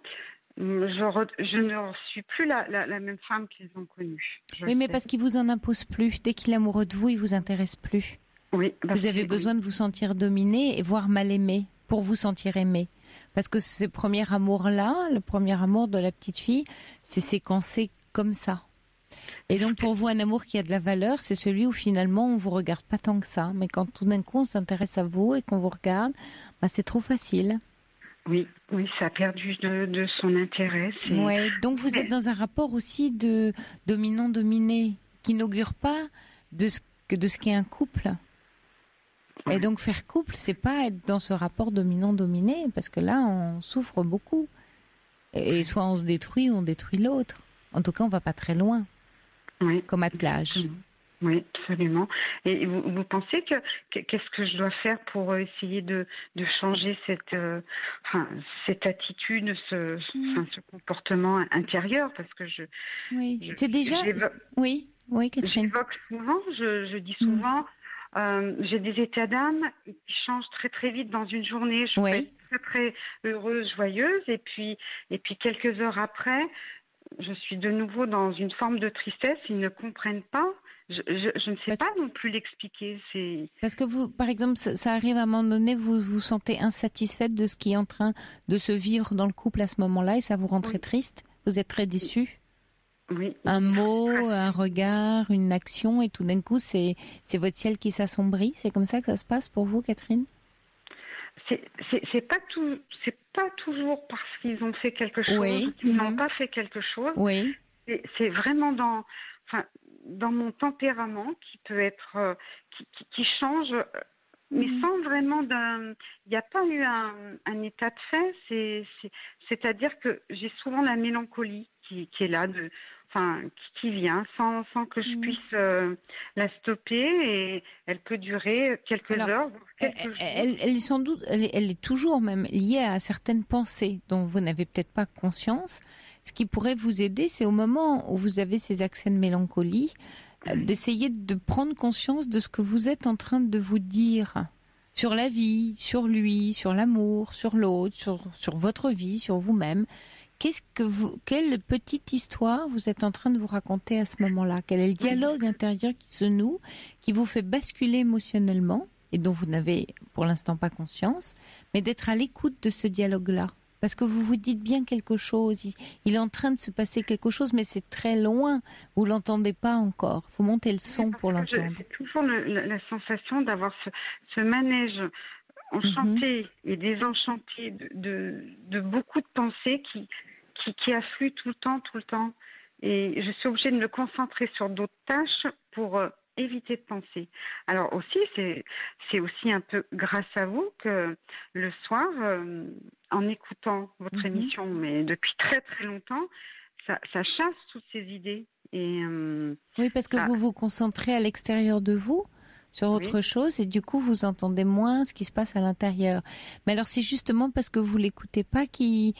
je ne suis plus la même femme qu'ils ont connue. Oui, mais parce qu'il vous en impose plus. Dès qu'il est amoureux de vous, il vous intéresse plus. Oui. Vous avez besoin de vous sentir dominé et voire mal aimé pour vous sentir aimé. Parce que ce premier amour-là, le premier amour de la petite fille, c'est séquencé comme ça. Et donc pour vous, un amour qui a de la valeur, c'est celui où finalement on vous regarde pas tant que ça. Mais quand tout d'un coup on s'intéresse à vous et qu'on vous regarde, c'est trop facile. Oui, ça a perdu de son intérêt. Oui, donc vous êtes dans un rapport aussi de dominant-dominé qui n'augure pas de ce qu'est un couple. Et donc faire couple, c'est pas être dans ce rapport dominant-dominé, parce que là on souffre beaucoup. Et soit on se détruit ou on détruit l'autre. En tout cas, on va pas très loin. Oui. Comme attelage. Oui, absolument. Et vous pensez qu'est-ce que je dois faire pour essayer de changer cette attitude, ce comportement intérieur, parce que c'est déjà. Oui, Catherine. J'évoque souvent, je dis souvent, j'ai des états d'âme qui changent très très vite dans une journée. Je peux être très très heureuse, joyeuse, et puis quelques heures après, je suis de nouveau dans une forme de tristesse. Ils ne comprennent pas. Je ne sais pas non plus l'expliquer. Parce que vous, par exemple, ça arrive à un moment donné, vous vous sentez insatisfaite de ce qui est en train de se vivre dans le couple à ce moment-là, et ça vous rend très triste. Vous êtes très déçue. Oui. Un mot, un regard, une action, et tout d'un coup, c'est votre ciel qui s'assombrit. C'est comme ça que ça se passe pour vous, Catherine? C'est pas toujours parce qu'ils ont fait quelque chose, qu'ils n'ont pas fait quelque chose. Oui. C'est vraiment dans mon tempérament qui peut être qui change, mais sans vraiment il n'y a pas eu un état de fait. C'est-à-dire que j'ai souvent la mélancolie qui est là, qui vient sans que je puisse la stopper, et elle peut durer quelques heures, quelques jours. Elle est toujours même liée à certaines pensées dont vous n'avez peut-être pas conscience. Ce qui pourrait vous aider, c'est au moment où vous avez ces accès de mélancolie, d'essayer de prendre conscience de ce que vous êtes en train de vous dire sur la vie, sur lui, sur l'amour, sur l'autre, sur votre vie, sur vous-même. Quelle petite histoire vous êtes en train de vous raconter à ce moment-là? Quel est le dialogue intérieur qui se noue, qui vous fait basculer émotionnellement et dont vous n'avez pour l'instant pas conscience, mais d'être à l'écoute de ce dialogue-là? Parce que vous vous dites bien quelque chose, il est en train de se passer quelque chose, mais c'est très loin, vous l'entendez pas encore. Il faut monter le son pour l'entendre. J'ai toujours la sensation d'avoir ce manège enchanté et désenchanté de beaucoup de pensées qui affluent tout le temps. Et je suis obligée de me concentrer sur d'autres tâches pour éviter de penser. Alors aussi, c'est aussi un peu grâce à vous que le soir, en écoutant votre émission, mais depuis très très longtemps, ça chasse toutes ces idées. Et oui, parce que vous vous concentrez à l'extérieur de vous, sur autre chose et du coup vous entendez moins ce qui se passe à l'intérieur. Mais alors c'est justement parce que vous l'écoutez pas qu'il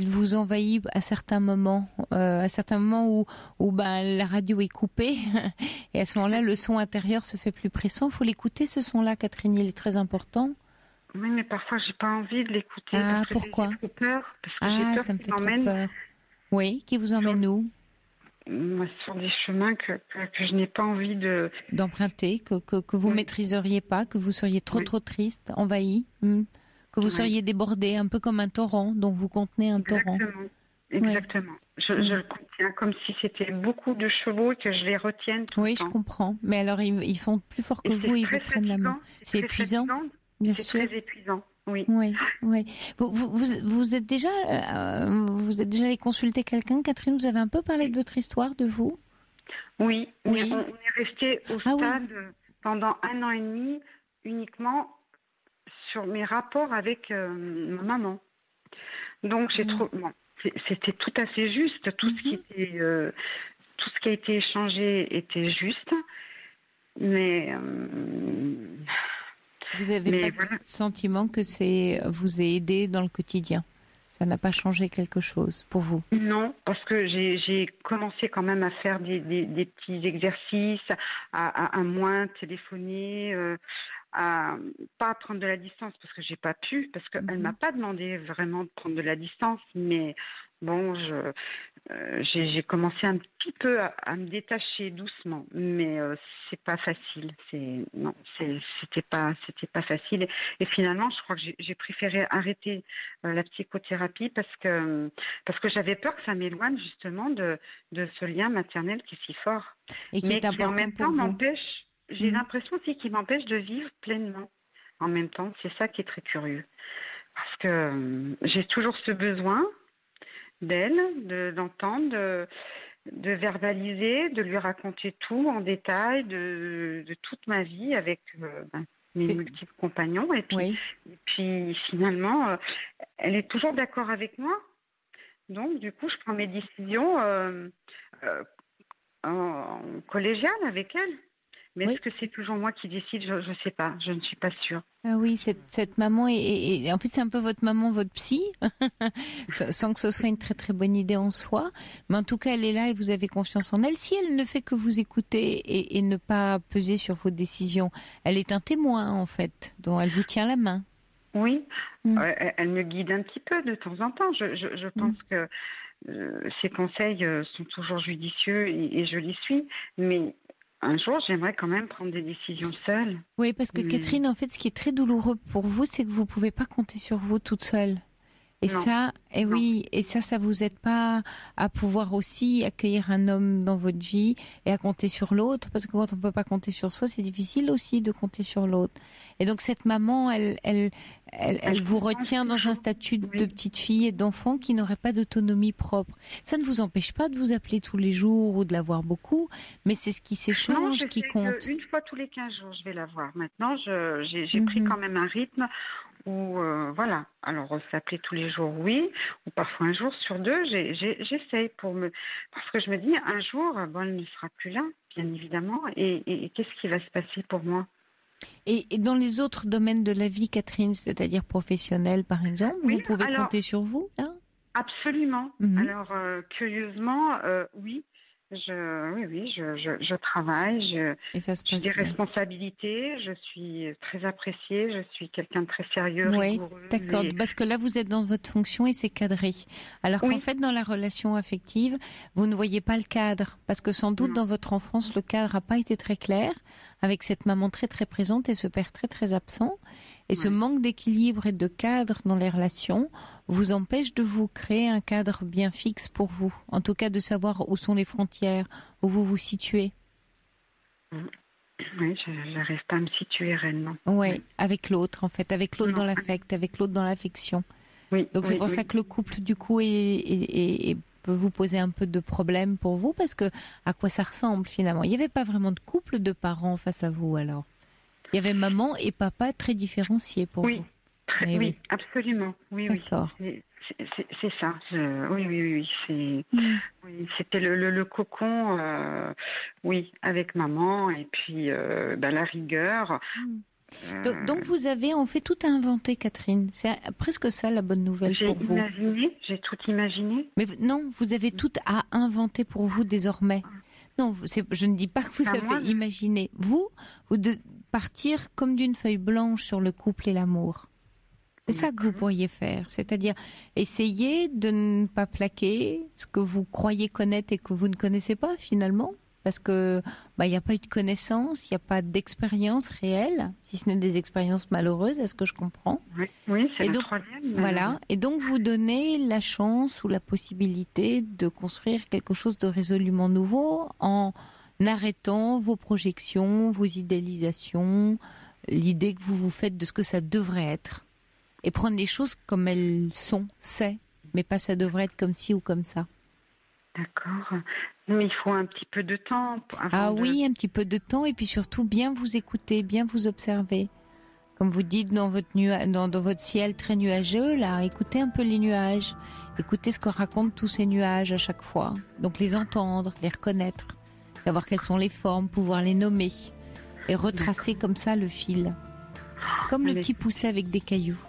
vous envahit à certains moments où la radio est coupée et à ce moment-là le son intérieur se fait plus pressant. Faut l'écouter ce son-là, Catherine, il est très important. Oui, mais parfois j'ai pas envie de l'écouter. Ah, parce que pourquoi? j'ai trop peur. Parce que j'ai peur ça me fait trop m'emmène. peur. Oui, qui vous emmène où? Sur des chemins que je n'ai pas envie d'emprunter, que vous maîtriseriez pas, que vous seriez trop triste, envahi, que vous seriez débordé, un peu comme un torrent dont vous contenez un torrent. Exactement. Je le contiens comme si c'était beaucoup de chevaux et que je les retienne tout le temps. Oui, je comprends. Mais alors ils font plus fort que vous, ils vous prennent la main. C'est épuisant, bien sûr. C'est très épuisant. Oui. Vous êtes déjà allé consulter quelqu'un, Catherine? Vous avez un peu parlé de votre histoire, de vous? Oui. On est resté au stade pendant 1 an et demi uniquement sur mes rapports avec ma maman. Donc c'était tout à fait juste. Tout ce qui a été échangé était juste, mais vous n'avez pas le sentiment que vous ait aidé dans le quotidien? Ça n'a pas changé quelque chose pour vous? Non, parce que j'ai commencé quand même à faire des petits exercices, à moins téléphoner, à pas prendre de la distance parce que j'ai pas pu, parce qu'elle m'a pas demandé vraiment de prendre de la distance, mais bon, j'ai commencé un petit peu à me détacher doucement, mais c'est pas facile. C'était pas facile. Et finalement, je crois que j'ai préféré arrêter la psychothérapie parce que j'avais peur que ça m'éloigne justement de ce lien maternel qui est si fort, et qui est important en même temps pour vous. m'empêche. J'ai l'impression aussi qu'il m'empêche de vivre pleinement. En même temps, c'est ça qui est très curieux, parce que j'ai toujours ce besoin d'elle, d'entendre, de verbaliser, de lui raconter tout en détail, de toute ma vie avec mes multiples compagnons. Et puis finalement, elle est toujours d'accord avec moi. Donc du coup, je prends mes décisions en collégiale avec elle. Mais est-ce que c'est toujours moi qui décide? Je ne sais pas, je ne suis pas sûre. Ah oui, cette maman, et en fait c'est un peu votre maman, votre psy, sans que ce soit une très très bonne idée en soi. Mais en tout cas, elle est là et vous avez confiance en elle. Si elle ne fait que vous écouter et ne pas peser sur vos décisions, elle est un témoin en fait, dont elle vous tient la main. Oui, elle me guide un petit peu de temps en temps. Je pense que ses conseils sont toujours judicieux et je les suis, mais un jour, j'aimerais quand même prendre des décisions seule. Oui, parce que Catherine, en fait, ce qui est très douloureux pour vous, c'est que vous ne pouvez pas compter sur vous toute seule. Et ça, ça vous aide pas à pouvoir aussi accueillir un homme dans votre vie et à compter sur l'autre, parce que quand on peut pas compter sur soi, c'est difficile aussi de compter sur l'autre. Et donc cette maman, elle vous retient dans un statut de petite fille et d'enfant qui n'aurait pas d'autonomie propre. Ça ne vous empêche pas de vous appeler tous les jours ou de la voir beaucoup, mais c'est ce qui s'échange qui compte. Une fois tous les 15 jours, je vais la voir. Maintenant, j'ai pris quand même un rythme où, voilà. Alors, s'appeler tous les jours, oui, ou parfois un jour sur 2, j'essaye parce que je me dis, un jour, elle ne sera plus là, bien évidemment, et qu'est-ce qui va se passer pour moi? Et dans les autres domaines de la vie, Catherine, c'est-à-dire professionnelle, par exemple, vous pouvez compter sur vous, là? Absolument. Alors, curieusement, oui. Je travaille, j'ai des responsabilités, je suis très appréciée, je suis quelqu'un de très sérieux, rigoureux. D'accord, parce que là vous êtes dans votre fonction et c'est cadré. Alors qu'en fait dans la relation affective, vous ne voyez pas le cadre, parce que sans doute dans votre enfance le cadre n'a pas été très clair, avec cette maman très très présente et ce père très très absent. Et ce manque d'équilibre et de cadre dans les relations vous empêche de vous créer un cadre bien fixe pour vous. En tout cas, de savoir où sont les frontières, où vous vous situez. Oui, je n'arrive pas à me situer réellement. Oui, avec l'autre, en fait, avec l'autre dans l'affect, avec l'autre dans l'affection. Oui. Donc c'est pour ça que le couple, du coup, peut vous poser un peu de problème pour vous, parce que à quoi ça ressemble finalement? Il n'y avait pas vraiment de couple de parents face à vous alors? Il y avait maman et papa très différenciés pour vous. Oui, absolument. Oui, d'accord. Oui. C'est ça. Oui. Oui, c'était le cocon, oui, avec maman, et puis la rigueur. Donc vous avez en fait tout à inventer, Catherine. C'est presque ça la bonne nouvelle pour vous. J'ai tout imaginé. Mais non, vous avez tout à inventer pour vous désormais. Non, je ne dis pas que vous avez imaginé. Vous de partir comme d'une feuille blanche sur le couple et l'amour. C'est ça que vous pourriez faire, c'est-à-dire essayer de ne pas plaquer ce que vous croyez connaître et que vous ne connaissez pas finalement, parce que il n'y a pas eu de connaissance, il n'y a pas d'expérience réelle, si ce n'est des expériences malheureuses, est-ce que je comprends ? Oui, c'est le troisième. Voilà, et donc vous donnez la chance ou la possibilité de construire quelque chose de résolument nouveau en arrêtant vos projections, vos idéalisations, l'idée que vous vous faites de ce que ça devrait être. Et prendre les choses comme elles sont, mais pas ça devrait être comme ci ou comme ça. D'accord. Mais il faut un petit peu de temps. Oui, un petit peu de temps, et puis surtout bien vous écouter, bien vous observer. Comme vous dites dans votre ciel très nuageux, là, écoutez un peu les nuages. Écoutez ce que racontent tous ces nuages à chaque fois. Donc les entendre, les reconnaître, savoir quelles sont les formes, pouvoir les nommer. Et retracer comme ça le fil. Comme le petit pousset avec des cailloux.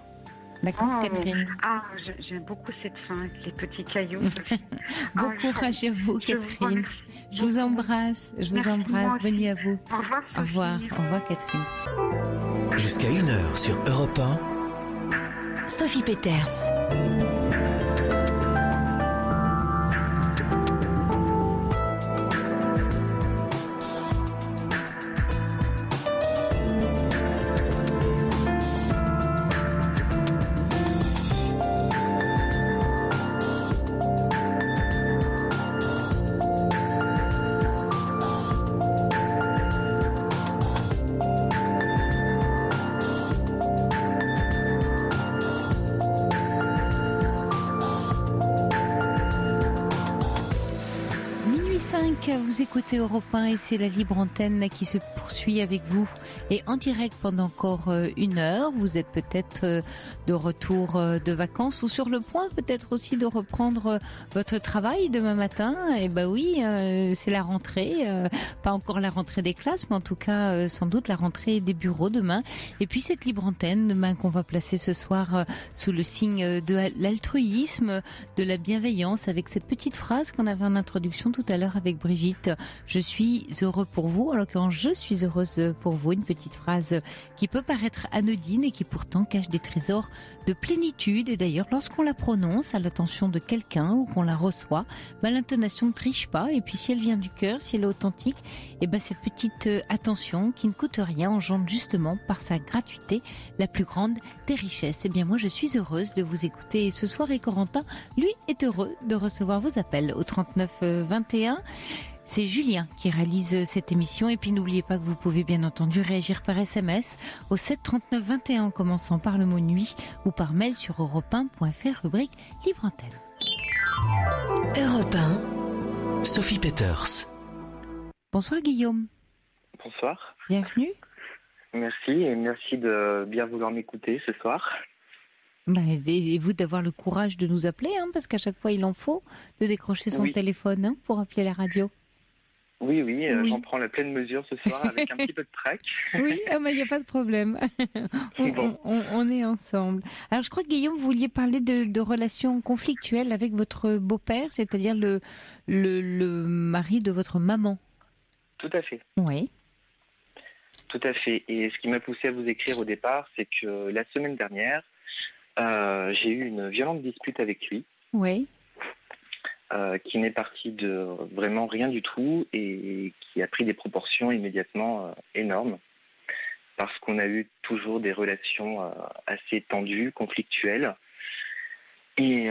D'accord, Catherine. J'aime beaucoup cette fin avec les petits cailloux. Bon courage à vous, Catherine. Je vous embrasse. Bonne nuit à vous. Au revoir, Sophie. Au revoir. Au revoir, Catherine. Jusqu'à 1h sur Europe 1. Sophie Peters. Vous écoutez Europe 1 et c'est la libre antenne qui se poursuit avec vous et en direct pendant encore 1 heure. Vous êtes peut-être de retour de vacances ou sur le point peut-être aussi de reprendre votre travail demain matin. Et oui, c'est la rentrée, pas encore la rentrée des classes, mais en tout cas sans doute la rentrée des bureaux demain. Et puis cette libre antenne demain qu'on va placer ce soir sous le signe de l'altruisme, de la bienveillance, avec cette petite phrase qu'on avait en introduction tout à l'heure avec Brigitte. Je suis heureux pour vous. En l'occurrence, je suis heureuse pour vous. Une petite phrase qui peut paraître anodine et qui pourtant cache des trésors de plénitude. Et d'ailleurs, lorsqu'on la prononce à l'attention de quelqu'un ou qu'on la reçoit, l'intonation ne triche pas. Et puis, si elle vient du cœur, si elle est authentique, cette petite attention qui ne coûte rien engendre justement par sa gratuité la plus grande des richesses. Moi, je suis heureuse de vous écouter ce soir et Corentin, lui, est heureux de recevoir vos appels au 39 21. C'est Julien qui réalise cette émission. Et puis n'oubliez pas que vous pouvez bien entendu réagir par SMS au 7 39 21 en commençant par le mot nuit ou par mail sur europe1.fr rubrique Libre Antenne. Europe 1. Sophie Peters. Bonsoir Guillaume. Bonsoir. Bienvenue. Merci et merci de bien vouloir m'écouter ce soir. Et vous d'avoir le courage de nous appeler, parce qu'à chaque fois il en faut de décrocher son téléphone pour appeler la radio. Oui, j'en prends la pleine mesure ce soir avec un petit peu de trac. Oui, il n'y a pas de problème. On est ensemble. Alors je crois que Guillaume, vous vouliez parler de relations conflictuelles avec votre beau-père, c'est-à-dire le mari de votre maman. Tout à fait. Oui. Tout à fait. Et ce qui m'a poussé à vous écrire au départ, c'est que la semaine dernière, j'ai eu une violente dispute avec lui. Oui. Qui n'est partie de vraiment rien du tout et qui a pris des proportions immédiatement énormes parce qu'on a eu toujours des relations assez tendues, conflictuelles. Et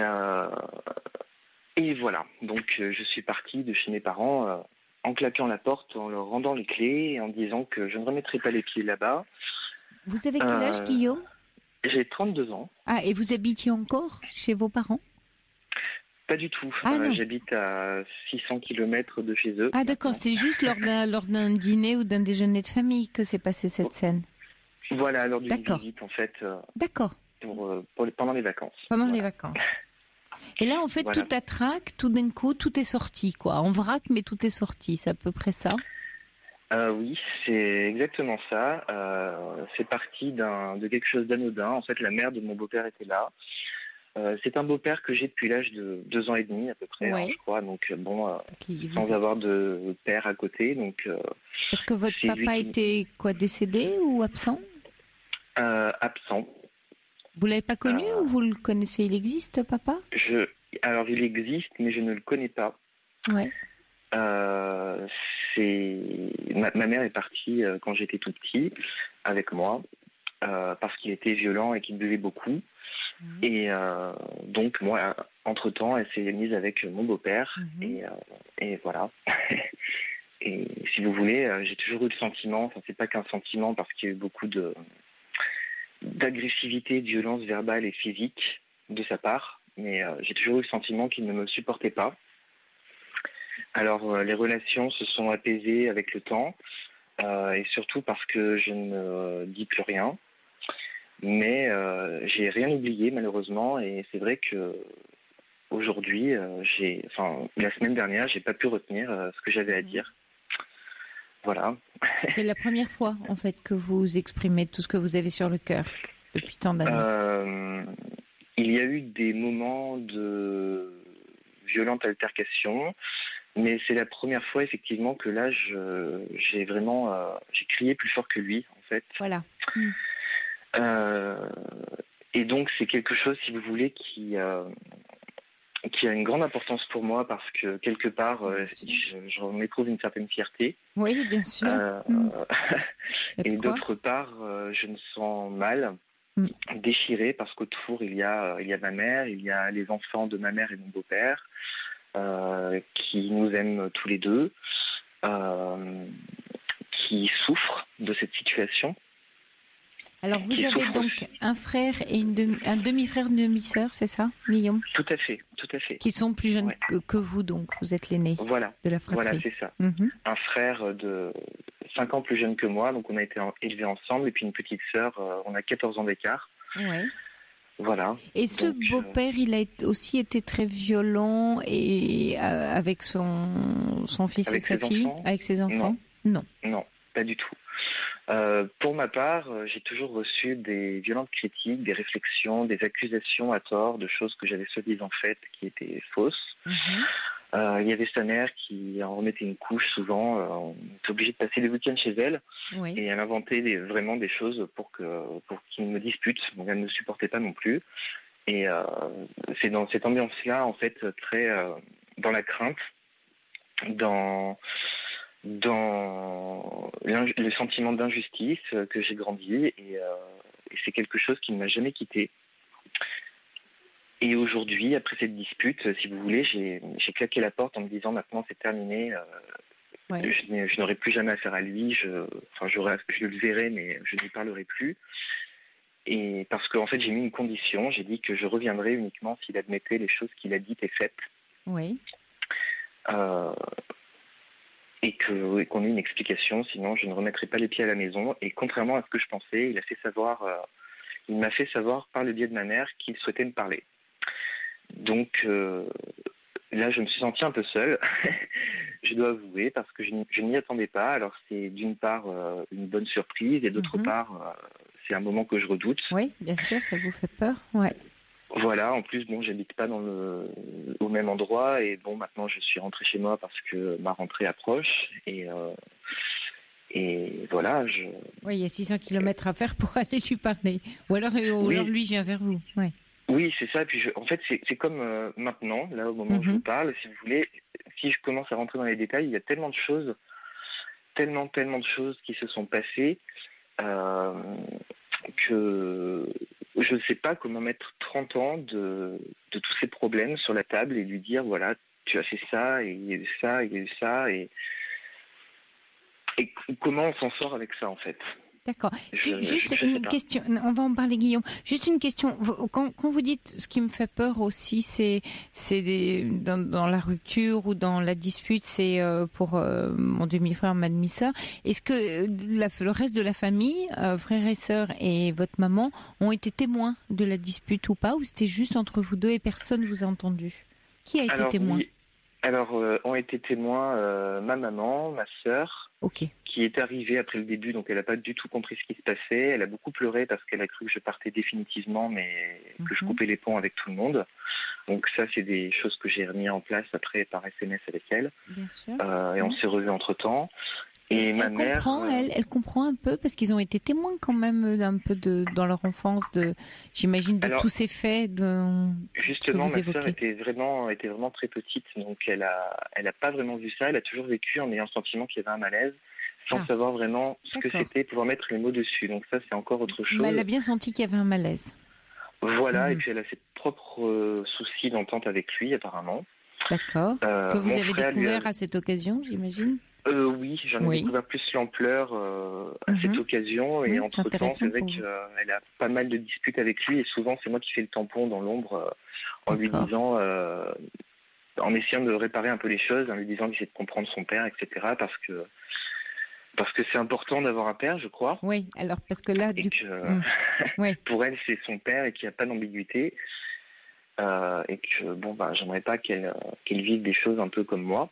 voilà, donc je suis partie de chez mes parents en claquant la porte, en leur rendant les clés et en disant que je ne remettrai pas les pieds là-bas. Vous avez quel âge, Guillaume ? J'ai 32 ans. Ah, et vous habitiez encore chez vos parents ? Pas du tout. J'habite à 600 km de chez eux. Ah d'accord, c'est juste lors d'un dîner ou d'un déjeuner de famille que s'est passée cette scène. Voilà, lors d'une visite en fait. D'accord. Pendant les vacances. Pendant les vacances. Et là, en fait, voilà. tout attraque, tout d'un coup, tout est sorti, quoi. En vrac, mais tout est sorti. C'est à peu près ça? Oui, c'est exactement ça. C'est parti de quelque chose d'anodin. En fait, la mère de mon beau-père était là. C'est un beau-père que j'ai depuis l'âge de 2 ans et demi à peu près, Ouais. je crois. Donc bon, sans Vous... avoir de père à côté. Donc Est-ce que votre c'est lui papa qui... était quoi, décédé ou absent? Absent. Vous l'avez pas connu ou vous le connaissez? Il existe, papa? Alors il existe, mais je ne le connais pas. Ouais. Ma mère est partie quand j'étais tout petit avec moi parce qu'il était violent et qu'il buvait beaucoup. Et donc moi, entre-temps, elle s'est mise avec mon beau-père et voilà. Et si vous voulez, j'ai toujours eu le sentiment, enfin c'est pas qu'un sentiment parce qu'il y a eu beaucoup d'agressivité, de violence verbale et physique de sa part, mais j'ai toujours eu le sentiment qu'il ne me supportait pas. Alors les relations se sont apaisées avec le temps et surtout parce que je ne dis plus rien. Mais j'ai rien oublié malheureusement et c'est vrai que aujourd'hui, la semaine dernière, j'ai pas pu retenir ce que j'avais à dire. Voilà. C'est la première fois en fait que vous exprimez tout ce que vous avez sur le cœur depuis tant d'années. Il y a eu des moments de violente altercation, mais c'est la première fois effectivement que là j'ai crié plus fort que lui en fait. Voilà. Et donc c'est quelque chose, si vous voulez, qui a une grande importance pour moi parce que quelque part j'en éprouve une certaine fierté. Oui, bien sûr. Et d'autre part, je me sens mal, déchirée parce qu'autour il y a ma mère, il y a les enfants de ma mère et mon beau-père qui nous aiment tous les deux, qui souffrent de cette situation. Alors, vous avez donc un frère et un demi-frère, une demi-sœur, c'est ça, Guillaume? Tout à fait, tout à fait. Qui sont plus jeunes que vous, donc vous êtes l'aîné de la fratrie. Voilà, c'est ça. Un frère de 5 ans plus jeune que moi, donc on a été élevés ensemble, et puis une petite sœur, on a 14 ans d'écart. Ouais. Voilà. Et ce beau-père, il a aussi été très violent et avec son fils et sa fille, avec ses enfants? Non, pas du tout. Pour ma part, j'ai toujours reçu des violentes critiques, des réflexions, des accusations à tort de choses que j'avais soi-disant faites qui étaient fausses. Il y avait sa mère qui en remettait une couche souvent. On était obligé de passer les week-ends chez elle. Oui. Et elle inventait vraiment des choses pour qu'il me dispute. Donc elle ne me supportait pas non plus. Et c'est dans cette ambiance-là, en fait, très dans la crainte, dans le sentiment d'injustice que j'ai grandi et c'est quelque chose qui ne m'a jamais quitté. Et aujourd'hui, après cette dispute, si vous voulez, j'ai claqué la porte en me disant maintenant c'est terminé, je n'aurai plus jamais affaire à lui, je le verrai mais je ne lui parlerai plus. Et parce qu'en fait j'ai mis une condition, j'ai dit que je reviendrai uniquement s'il admettait les choses qu'il a dites et faites. Oui. Et qu'on ait une explication, sinon je ne remettrai pas les pieds à la maison. Et contrairement à ce que je pensais, il m'a fait savoir par le biais de ma mère qu'il souhaitait me parler. Donc là, je me suis senti un peu seul, je dois avouer, parce que je n'y attendais pas. Alors c'est d'une part une bonne surprise et d'autre part, c'est un moment que je redoute. Oui, bien sûr, ça vous fait peur, ouais. Voilà, en plus, j'habite pas au même endroit et maintenant je suis rentré chez moi parce que ma rentrée approche et voilà. Oui, il y a 600 km à faire pour aller lui parler. Ou alors lui vient vers vous. Ouais. Oui, c'est ça. Puis en fait, c'est comme maintenant, là au moment où je vous parle, si vous voulez, si je commence à rentrer dans les détails, il y a tellement de choses qui se sont passées que je ne sais pas comment mettre 30 ans de tous ces problèmes sur la table et lui dire voilà, tu as fait ça, et il y a eu ça, il y a eu ça, et comment on s'en sort avec ça en fait. D'accord. Juste une question, on va en parler, Guillaume. Juste une question. Quand vous dites, ce qui me fait peur aussi, c'est dans la rupture ou dans la dispute, c'est pour mon demi-frère, ma demi-sœur. Est-ce que le reste de la famille, frères et sœurs et votre maman, ont été témoins de la dispute ou pas, ou c'était juste entre vous deux et personne vous a entendu? Qui a été témoin? Oui. Alors, ont été témoins ma maman, ma sœur. Ok. Qui est arrivée après le début, donc elle n'a pas du tout compris ce qui se passait. Elle a beaucoup pleuré parce qu'elle a cru que je partais définitivement, mais que je coupais les ponts avec tout le monde. Donc ça, c'est des choses que j'ai remis en place après par SMS avec elle. Bien sûr. Et on s'est revus entre-temps. Et ma mère, elle comprend un peu, parce qu'ils ont été témoins quand même d'un peu dans leur enfance, j'imagine, de tous ces faits. Justement, ma sœur était vraiment très petite, donc elle a pas vraiment vu ça. Elle a toujours vécu en ayant le sentiment qu'il y avait un malaise, sans savoir vraiment ce que c'était, pouvoir mettre les mots dessus. Donc ça, c'est encore autre chose. Mais elle a bien senti qu'il y avait un malaise. Voilà, et puis elle a ses propres soucis d'entente avec lui, apparemment. D'accord. Que vous avez découvert à cette occasion, j'imagine. Oui, j'en ai découvert plus l'ampleur à cette occasion. Et entre-temps, c'est vrai qu'elle a pas mal de disputes avec lui. Et souvent, c'est moi qui fais le tampon dans l'ombre en lui disant, en essayant de réparer un peu les choses, en lui disant d'essayer de comprendre son père, etc. Parce que c'est important d'avoir un père, je crois. Oui, alors parce que là, pour elle, c'est son père et qu'il n'y a pas d'ambiguïté. Et que, j'aimerais pas qu'elle vive des choses un peu comme moi.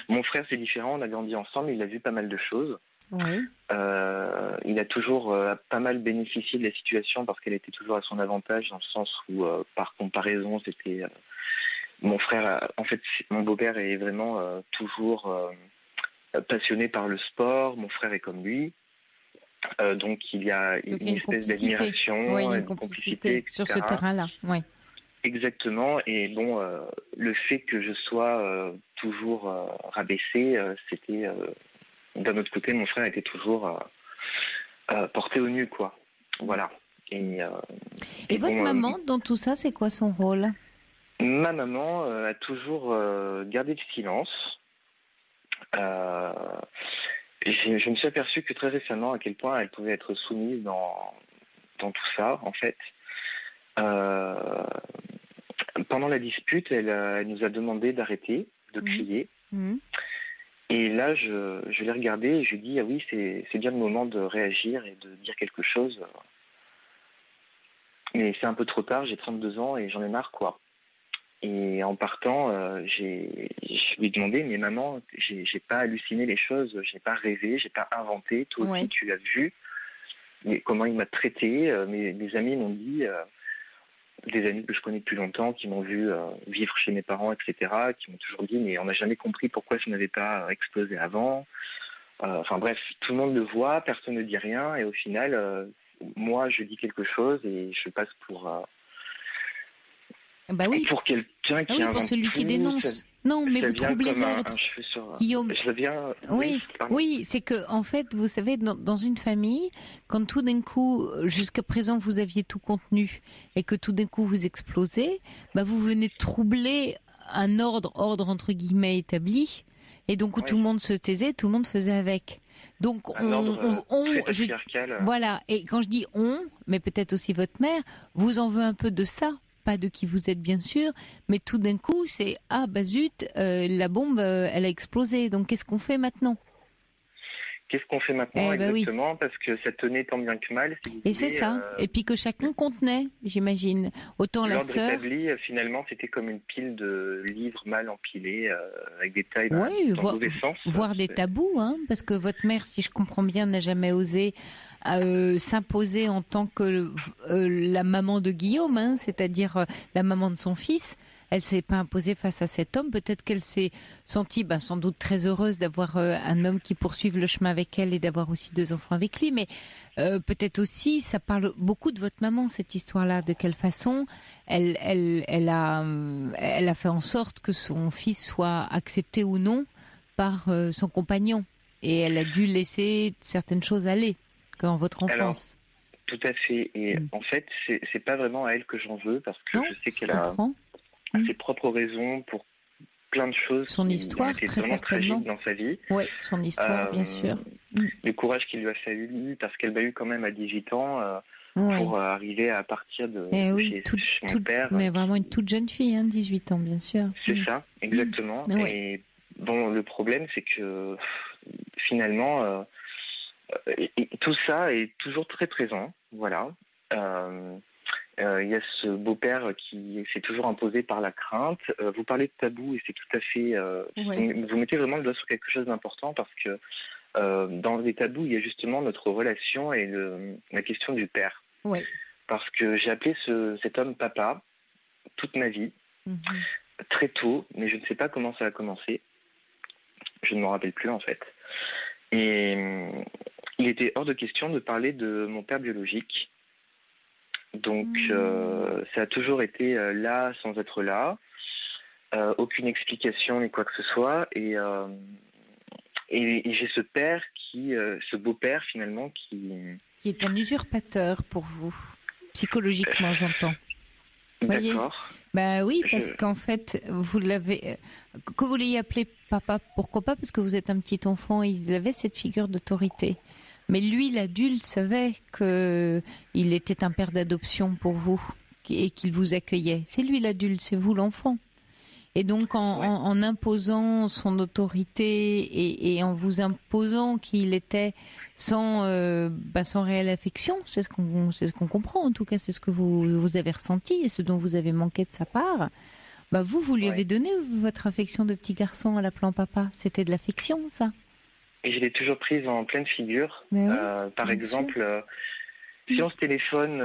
Mon frère, c'est différent, on a grandi ensemble, il a vu pas mal de choses. Oui. Il a toujours pas mal bénéficié de la situation parce qu'elle était toujours à son avantage, dans le sens où, par comparaison, c'était... mon frère, en fait, mon beau-père est vraiment toujours passionné par le sport, mon frère est comme lui. Donc il y a une espèce d'admiration, une complicité etc. sur ce terrain-là, oui. Exactement, et bon, le fait que je sois toujours rabaissé, c'était, d'un autre côté, mon frère était toujours porté au nu, quoi. Voilà. Et votre maman, dans tout ça, c'est quoi son rôle? Ma maman a toujours gardé le silence. Je me suis aperçu que très récemment, à quel point elle pouvait être soumise dans tout ça, en fait. Pendant la dispute, elle nous a demandé d'arrêter de crier. Et là, je l'ai regardée et je lui ai dit, ah oui, c'est bien le moment de réagir et de dire quelque chose. Mais c'est un peu trop tard, j'ai 32 ans et j'en ai marre, quoi. Et en partant, je lui ai demandé, mais maman, j'ai pas halluciné les choses, j'ai pas rêvé, j'ai pas inventé. Toi aussi, tu l'as vu. Mais comment il m'a traité. Mes amis m'ont dit... des amis que je connais depuis longtemps qui m'ont vu vivre chez mes parents, etc., qui m'ont toujours dit mais on n'a jamais compris pourquoi ça n'avait pas explosé avant. Enfin bref, tout le monde le voit, personne ne dit rien et au final, moi je dis quelque chose et je passe pour pour quelqu'un qui invente pour celui qui dénonce. Non, mais vous troublez l'ordre. Guillaume. Oui, c'est que, en fait, vous savez, dans une famille, quand tout d'un coup, jusqu'à présent, vous aviez tout contenu et que tout d'un coup vous explosez, vous venez troubler un ordre entre guillemets établi, et donc où tout le monde se taisait, tout le monde faisait avec. Donc voilà. Et quand je dis on, mais peut-être aussi votre mère, vous en veut un peu de ça. Pas de qui vous êtes bien sûr, mais tout d'un coup c'est zut, la bombe elle a explosé, donc qu'est-ce qu'on fait maintenant? Qu'est-ce qu'on fait maintenant exactement? Parce que ça tenait tant bien que mal. Et c'est ça. Et puis que chacun contenait, j'imagine. Autant la sœur. L'ordre établi, finalement, c'était comme une pile de livres mal empilés, avec des tailles dans le mauvais sens. Voire des tabous, parce que votre mère, si je comprends bien, n'a jamais osé s'imposer en tant que la maman de Guillaume, c'est-à-dire la maman de son fils. Elle s'est pas imposée face à cet homme. Peut-être qu'elle s'est sentie, sans doute très heureuse d'avoir un homme qui poursuive le chemin avec elle et d'avoir aussi 2 enfants avec lui. Mais peut-être aussi, ça parle beaucoup de votre maman, cette histoire-là. De quelle façon elle a fait en sorte que son fils soit accepté ou non par son compagnon. Et elle a dû laisser certaines choses aller dans votre enfance. Alors, tout à fait. Et en fait, c'est pas vraiment à elle que j'en veux parce que je sais qu'elle a ses propres raisons pour plein de choses. Son histoire, très certainement. Dans sa vie. Oui, son histoire, bien sûr. Le courage qu'il lui a fallu, parce qu'elle m'a eu quand même à 18 ans, pour arriver à partir de chez mon père. Mais vraiment une toute jeune fille, 18 ans, bien sûr. C'est ça, exactement. Et bon, le problème, c'est que finalement, tout ça est toujours très présent. Voilà. Il y a ce beau-père qui s'est toujours imposé par la crainte. Vous parlez de tabou et c'est tout à fait... Vous mettez vraiment le doigt sur quelque chose d'important parce que dans les tabous, il y a justement notre relation et la question du père. Oui. Parce que j'ai appelé cet homme papa toute ma vie, très tôt, mais je ne sais pas comment ça a commencé. Je ne m'en rappelle plus en fait. Et il était hors de question de parler de mon père biologique. Donc ça a toujours été là sans être là. Aucune explication ni quoi que ce soit. Et j'ai ce père ce beau-père finalement qui est un usurpateur pour vous, psychologiquement j'entends. D'accord. Bah oui, parce qu'en fait, vous l'avez, que vous l'ayez appelé papa, pourquoi pas? Parce que vous êtes un petit enfant et il avait cette figure d'autorité. Mais lui, l'adulte, savait qu'il était un père d'adoption pour vous et qu'il vous accueillait. C'est lui l'adulte, c'est vous l'enfant. Et donc, en imposant son autorité et en vous imposant qu'il était sans réelle affection, c'est ce qu'on comprend. En tout cas, c'est ce que vous avez ressenti et ce dont vous avez manqué de sa part. Vous lui avez donné votre affection de petit garçon à l'appelant papa. C'était de l'affection, ça. Et je l'ai toujours prise en pleine figure. Par exemple, si on se téléphone,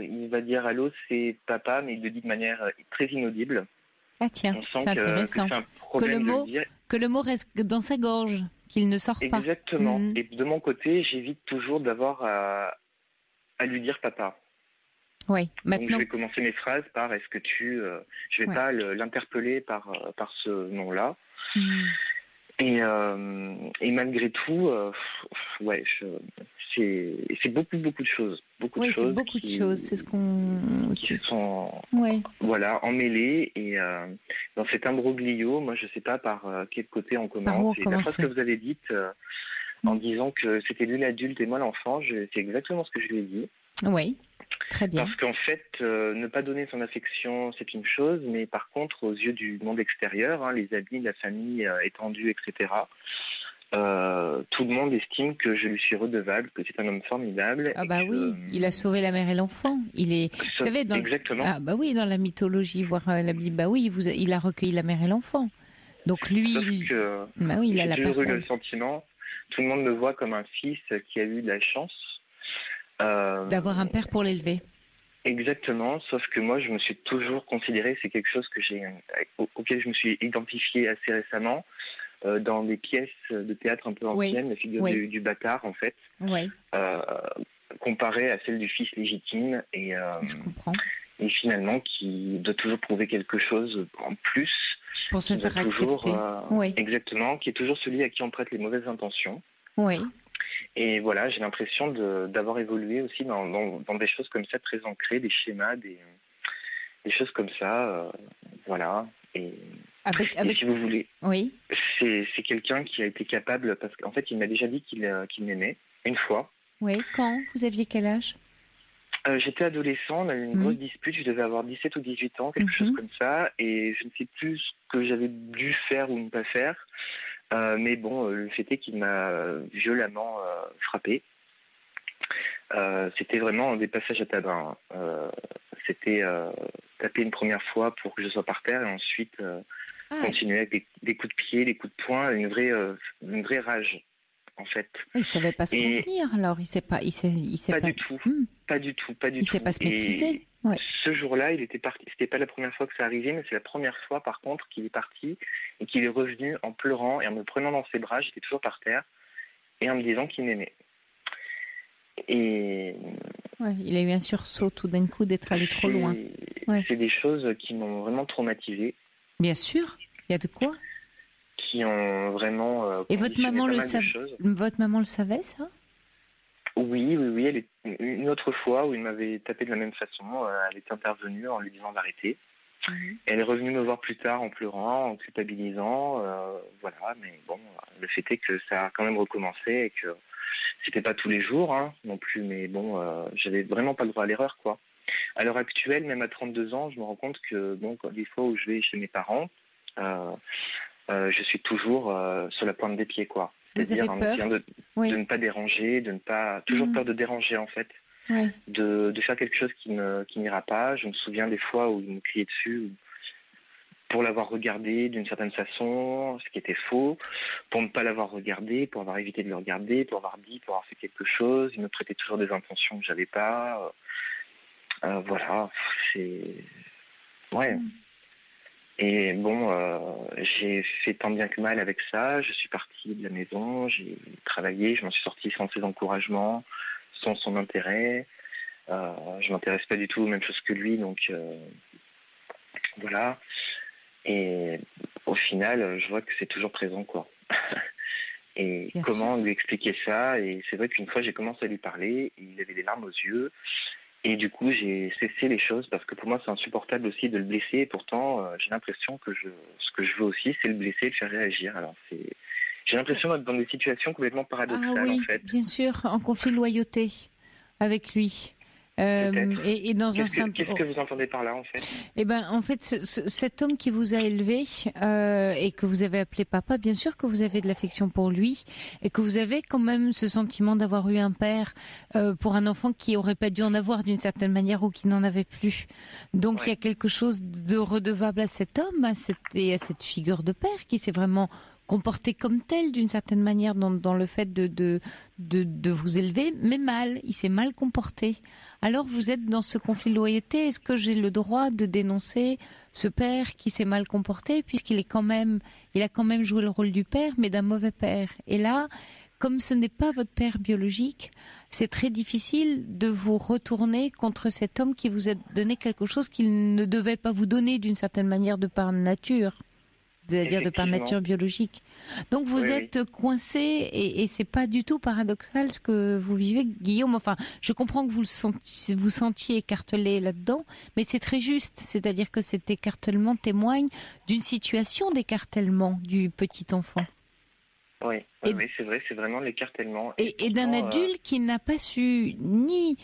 il va dire allô, c'est papa, mais il le dit de manière très inaudible. Ah tiens, c'est intéressant. Que le mot reste dans sa gorge, qu'il ne sort pas. Exactement. Et de mon côté, j'évite toujours d'avoir à lui dire papa. Oui, maintenant. Donc, je vais commencer mes phrases par est-ce que tu... je vais pas l'interpeller par ce nom-là. Et malgré tout, c'est beaucoup de choses. C'est beaucoup de choses. C'est ce qu'on... Qui sont emmêlées. Et dans cet imbroglio, moi, je ne sais pas par quel côté on commence. La phrase que vous avez dite en disant que c'était lui l'adulte et moi l'enfant, c'est exactement ce que je lui ai dit. Oui, très bien. Parce qu'en fait, ne pas donner son affection, c'est une chose, mais par contre, aux yeux du monde extérieur, les amis, la famille étendue, etc., tout le monde estime que je lui suis redevable, que c'est un homme formidable. Ah oui, il a sauvé la mère et l'enfant. Il est, vous savez, exactement. Ah dans la mythologie, voire la Bible, il a recueilli la mère et l'enfant. Donc lui, il a toujours eu le sentiment, tout le monde me voit comme un fils qui a eu de la chance. D'avoir un père pour l'élever. Exactement, sauf que moi je me suis toujours considéré, c'est quelque chose auquel je me suis identifié assez récemment, dans des pièces de théâtre un peu anciennes, la figure du bâtard en fait, comparée à celle du fils légitime et finalement qui doit toujours prouver quelque chose en plus pour se faire accepter. Exactement, qui est toujours celui à qui on prête les mauvaises intentions. Oui. Et voilà, j'ai l'impression d'avoir évolué aussi dans des choses comme ça, très ancrées, des schémas, des choses comme ça, voilà. Et si vous voulez, c'est quelqu'un qui a été capable, parce qu'en fait, il m'a déjà dit qu'il m'aimait, une fois. Oui, quand? Vous aviez quel âge? J'étais adolescent, on a eu une grosse dispute, je devais avoir 17 ou 18 ans, quelque chose comme ça, et je ne sais plus ce que j'avais dû faire ou ne pas faire. Mais bon, le fait est qu'il m'a violemment frappé. C'était vraiment des passages à tabac. C'était taper une première fois pour que je sois par terre et ensuite continuer avec des coups de pied, des coups de poing, une vraie rage en fait. Il savait pas se contenir alors, il sait pas du tout. Pas du tout. Il sait pas se maîtriser. Ouais. Ce jour-là, il était parti. C'était pas la première fois que ça arrivait, mais c'est la première fois, par contre, qu'il est parti et qu'il est revenu en pleurant et en me prenant dans ses bras. J'étais toujours par terre et en me disant qu'il m'aimait. Et il a eu un sursaut tout d'un coup d'être allé trop loin. C'est des choses qui m'ont vraiment traumatisé. Bien sûr, il y a de quoi. Qui ont vraiment. Et votre maman le savait. Votre maman le savait, ça? Oui. Elle est une autre fois où il m'avait tapé de la même façon. Elle est intervenue en lui disant d'arrêter. Elle est revenue me voir plus tard en pleurant, en culpabilisant, voilà. Mais bon, le fait est que ça a quand même recommencé et que c'était pas tous les jours non plus, mais bon, j'avais vraiment pas le droit à l'erreur, quoi. À l'heure actuelle, même à 32 ans, je me rends compte que bon, des fois où je vais chez mes parents, je suis toujours sur la pointe des pieds, quoi. C'est-à-dire en essayant de ne pas déranger, de ne pas toujours peur de déranger en fait, de faire quelque chose qui n'ira pas. Je me souviens des fois où ils me criaient dessus pour l'avoir regardé d'une certaine façon, ce qui était faux, pour ne pas l'avoir regardé, pour avoir évité de le regarder, pour avoir fait quelque chose. Ils me prêtaient toujours des intentions que j'avais pas. Voilà, c'est Et bon, j'ai fait tant bien que mal avec ça. Je suis partie de la maison, j'ai travaillé, je m'en suis sortie sans ses encouragements, sans son intérêt. Je m'intéresse pas du tout aux mêmes choses que lui, donc voilà. Et au final, je vois que c'est toujours présent, quoi. Et bien comment lui expliquer ça? Et c'est vrai qu'une fois, j'ai commencé à lui parler, il avait des larmes aux yeux. Et du coup, j'ai cessé les choses parce que pour moi, c'est insupportable aussi de le blesser. Et pourtant, j'ai l'impression que ce que je veux aussi, c'est le blesser et le faire réagir. Alors, j'ai l'impression d'être dans des situations complètement paradoxales, en fait. Bien sûr, en conflit de loyauté avec lui. Et dans qu'est-ce que vous entendez par là, en fait? Eh ben, en fait, cet homme qui vous a élevé et que vous avez appelé papa, bien sûr que vous avez de l'affection pour lui et que vous avez quand même ce sentiment d'avoir eu un père pour un enfant qui aurait pas dû en avoir d'une certaine manière ou qui n'en avait plus. Donc il y a quelque chose de redevable à cet homme, et à cette figure de père qui s'est vraiment comporté comme tel d'une certaine manière dans le fait de vous élever, mais mal, il s'est mal comporté. Alors vous êtes dans ce conflit de loyauté. Est-ce que j'ai le droit de dénoncer ce père qui s'est mal comporté puisqu'il a quand même joué le rôle du père, mais d'un mauvais père? Et là, comme ce n'est pas votre père biologique, c'est très difficile de vous retourner contre cet homme qui vous a donné quelque chose qu'il ne devait pas vous donner d'une certaine manière de par nature. C'est-à-dire de par nature biologique. Donc vous êtes coincé et c'est pas du tout paradoxal ce que vous vivez, Guillaume. Enfin, je comprends que vous sentiez écartelé là-dedans, mais c'est très juste. C'est-à-dire que cet écartèlement témoigne d'une situation d'écartèlement du petit enfant. Oui, c'est vrai, c'est vraiment l'écartèlement. Et d'un adulte qui n'a pas su ni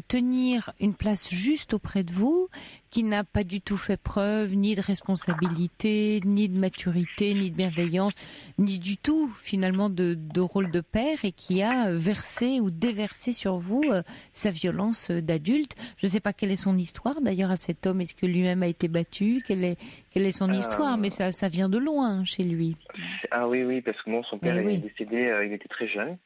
tenir une place juste auprès de vous, qui n'a pas du tout fait preuve ni de responsabilité, ni de maturité, ni de bienveillance, ni du tout finalement de rôle de père et qui a versé ou déversé sur vous sa violence d'adulte. Je ne sais pas quelle est son histoire d'ailleurs à cet homme. Est-ce que lui-même a été battu? Quelle est son histoire? Mais ça vient de loin chez lui. Ah oui, parce que son père est décédé, il était très jeune.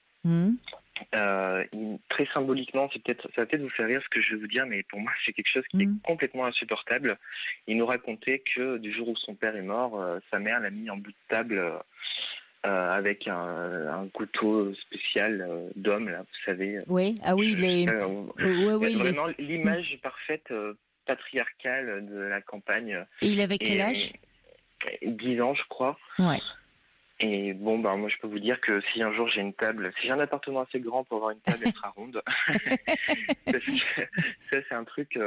Très symboliquement, ça va peut-être vous faire rire ce que je vais vous dire, mais pour moi c'est quelque chose qui est complètement insupportable. Il nous racontait que du jour où son père est mort, sa mère l'a mis en bout de table avec un couteau spécial d'homme, là, vous savez. Vraiment l'image parfaite patriarcale de la campagne. Et il avait quel âge? 10 ans, je crois. Ouais. Et bon, moi, je peux vous dire que si un jour j'ai un appartement assez grand pour avoir une table, elle sera ronde. Parce que ça, c'est un truc,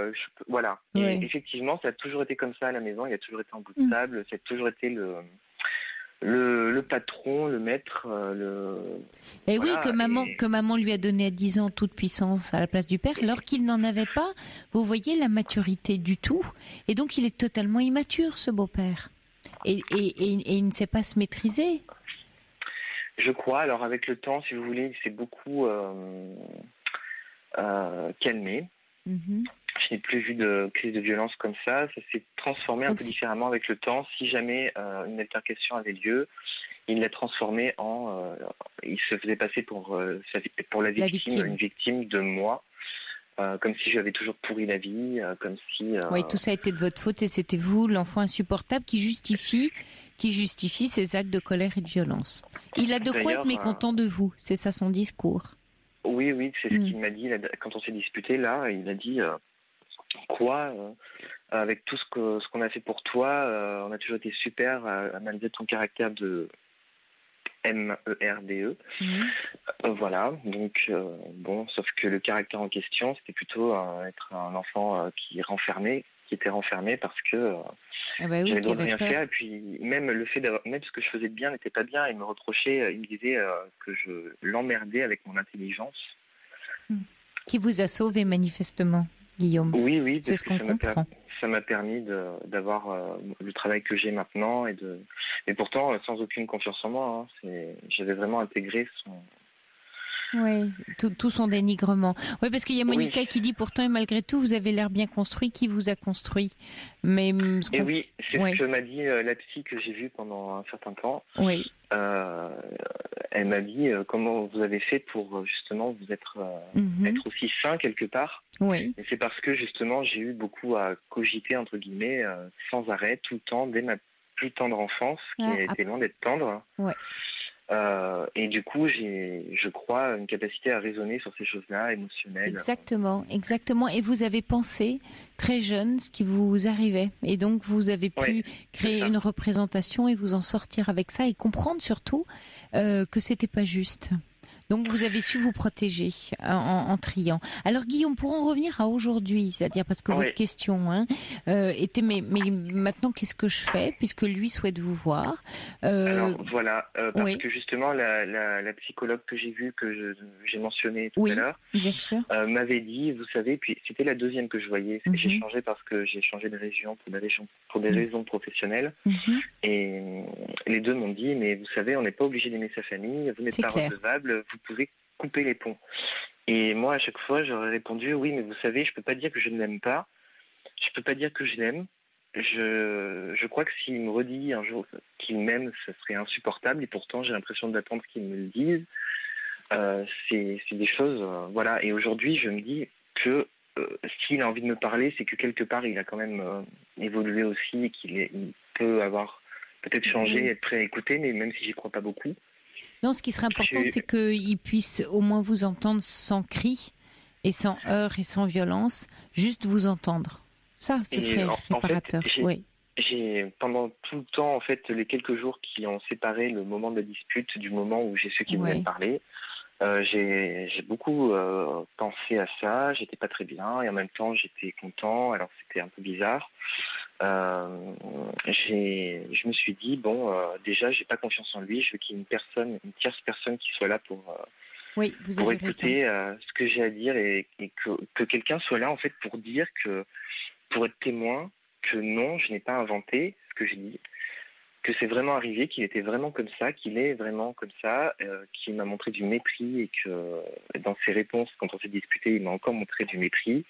voilà. Et effectivement, ça a toujours été comme ça à la maison. Il a toujours été en bout de table. Ça a toujours été le patron, le maître, Et voilà, que maman lui a donné à 10 ans toute puissance à la place du père, alors qu'il n'en avait pas. Vous voyez la maturité du tout. Et donc, il est totalement immature, ce beau-père. Et il ne sait pas se maîtriser. Je crois. Alors avec le temps, si vous voulez, il s'est beaucoup calmé. Je n'ai plus vu de crise de violence comme ça. Ça s'est transformé un peu différemment avec le temps. Si jamais une altercation avait lieu, il l'a transformé en... il se faisait passer pour la victime, une victime de moi. Comme si j'avais toujours pourri la vie, comme si... Oui, tout ça a été de votre faute et c'était vous, l'enfant insupportable, qui justifie ces actes de colère et de violence. Il a de quoi être mécontent de vous, c'est ça son discours. Oui, c'est ce qu'il m'a dit quand on s'est disputé, là, il a dit avec tout ce qu'on a fait pour toi, on a toujours été super, malgré ton caractère de... MERDE. Voilà, donc sauf que le caractère en question, c'était plutôt être un enfant qui est renfermé, qui était renfermé parce que j'avais le droit de rien faire. Et puis même le fait d'avoir, même ce que je faisais de bien n'était pas bien. Il me reprochait, il me disait que je l'emmerdais avec mon intelligence. Qui vous a sauvé manifestement, Guillaume. Oui, c'est ce qu'on comprend. Ça m'a permis d'avoir le travail que j'ai maintenant et pourtant sans aucune confiance en moi. J'avais vraiment intégré son. Oui, tout son dénigrement. Oui, parce qu'il y a Monica qui dit pourtant et malgré tout vous avez l'air bien construit. Qui vous a construit? Mais c'est ce que m'a dit la psy que j'ai vue pendant un certain temps. Oui. Elle m'a dit comment vous avez fait pour justement vous être aussi sain quelque part. Oui. Et c'est parce que justement j'ai eu beaucoup à cogiter entre guillemets sans arrêt tout le temps dès ma plus tendre enfance qui était loin d'être tendre. Ouais. Et du coup, je crois, une capacité à raisonner sur ces choses-là, émotionnelles. Exactement. Et vous avez pensé, très jeune, ce qui vous arrivait. Et donc, vous avez pu créer une représentation et vous en sortir avec ça et comprendre surtout que c'était pas juste. Donc vous avez su vous protéger en triant. Alors Guillaume, pour en revenir à aujourd'hui, c'est-à-dire parce que votre question était mais maintenant qu'est-ce que je fais puisque lui souhaite vous voir. Alors voilà, parce que justement la psychologue que j'ai vue, que j'ai mentionnée tout à l'heure, bien sûr, m'avait dit, vous savez, puis c'était la deuxième que je voyais. J'ai changé parce que j'ai changé de région pour des raisons professionnelles. Et les deux m'ont dit, mais vous savez, on n'est pas obligé d'aimer sa famille, vous n'êtes pas recevable, vous pouvez couper les ponts. Et moi, à chaque fois, j'aurais répondu, oui, mais vous savez, je peux pas dire que je ne l'aime pas, je peux pas dire que je l'aime. Je crois que s'il me redit un jour qu'il m'aime, ça serait insupportable, et pourtant j'ai l'impression d'attendre qu'il me le dise. C'est des choses, voilà. Et aujourd'hui, je me dis que s'il a envie de me parler, c'est que quelque part, il a quand même évolué aussi, et il peut avoir peut-être changé, être prêt à écouter, mais même si j'y crois pas beaucoup. Non, ce qui serait important, c'est qu'il puisse au moins vous entendre sans cri et sans heurts et sans violence, juste vous entendre. Ça, ce serait réparateur. En fait, j'ai pendant tout le temps, en fait, les quelques jours qui ont séparé le moment de la dispute du moment où j'ai su qu'il voulait me parler, j'ai beaucoup pensé à ça. J'étais pas très bien et en même temps j'étais content. Alors c'était un peu bizarre. Je me suis dit déjà j'ai pas confiance en lui. Je veux qu'il y ait une tierce personne qui soit là pour écouter ce que j'ai à dire et que quelqu'un soit là en fait pour dire que pour être témoin que non, je n'ai pas inventé ce que j'ai dit, que c'est vraiment arrivé, qu'il était vraiment comme ça, qu'il est vraiment comme ça, qu'il m'a montré du mépris et que dans ses réponses, quand on s'est disputé, il m'a encore montré du mépris.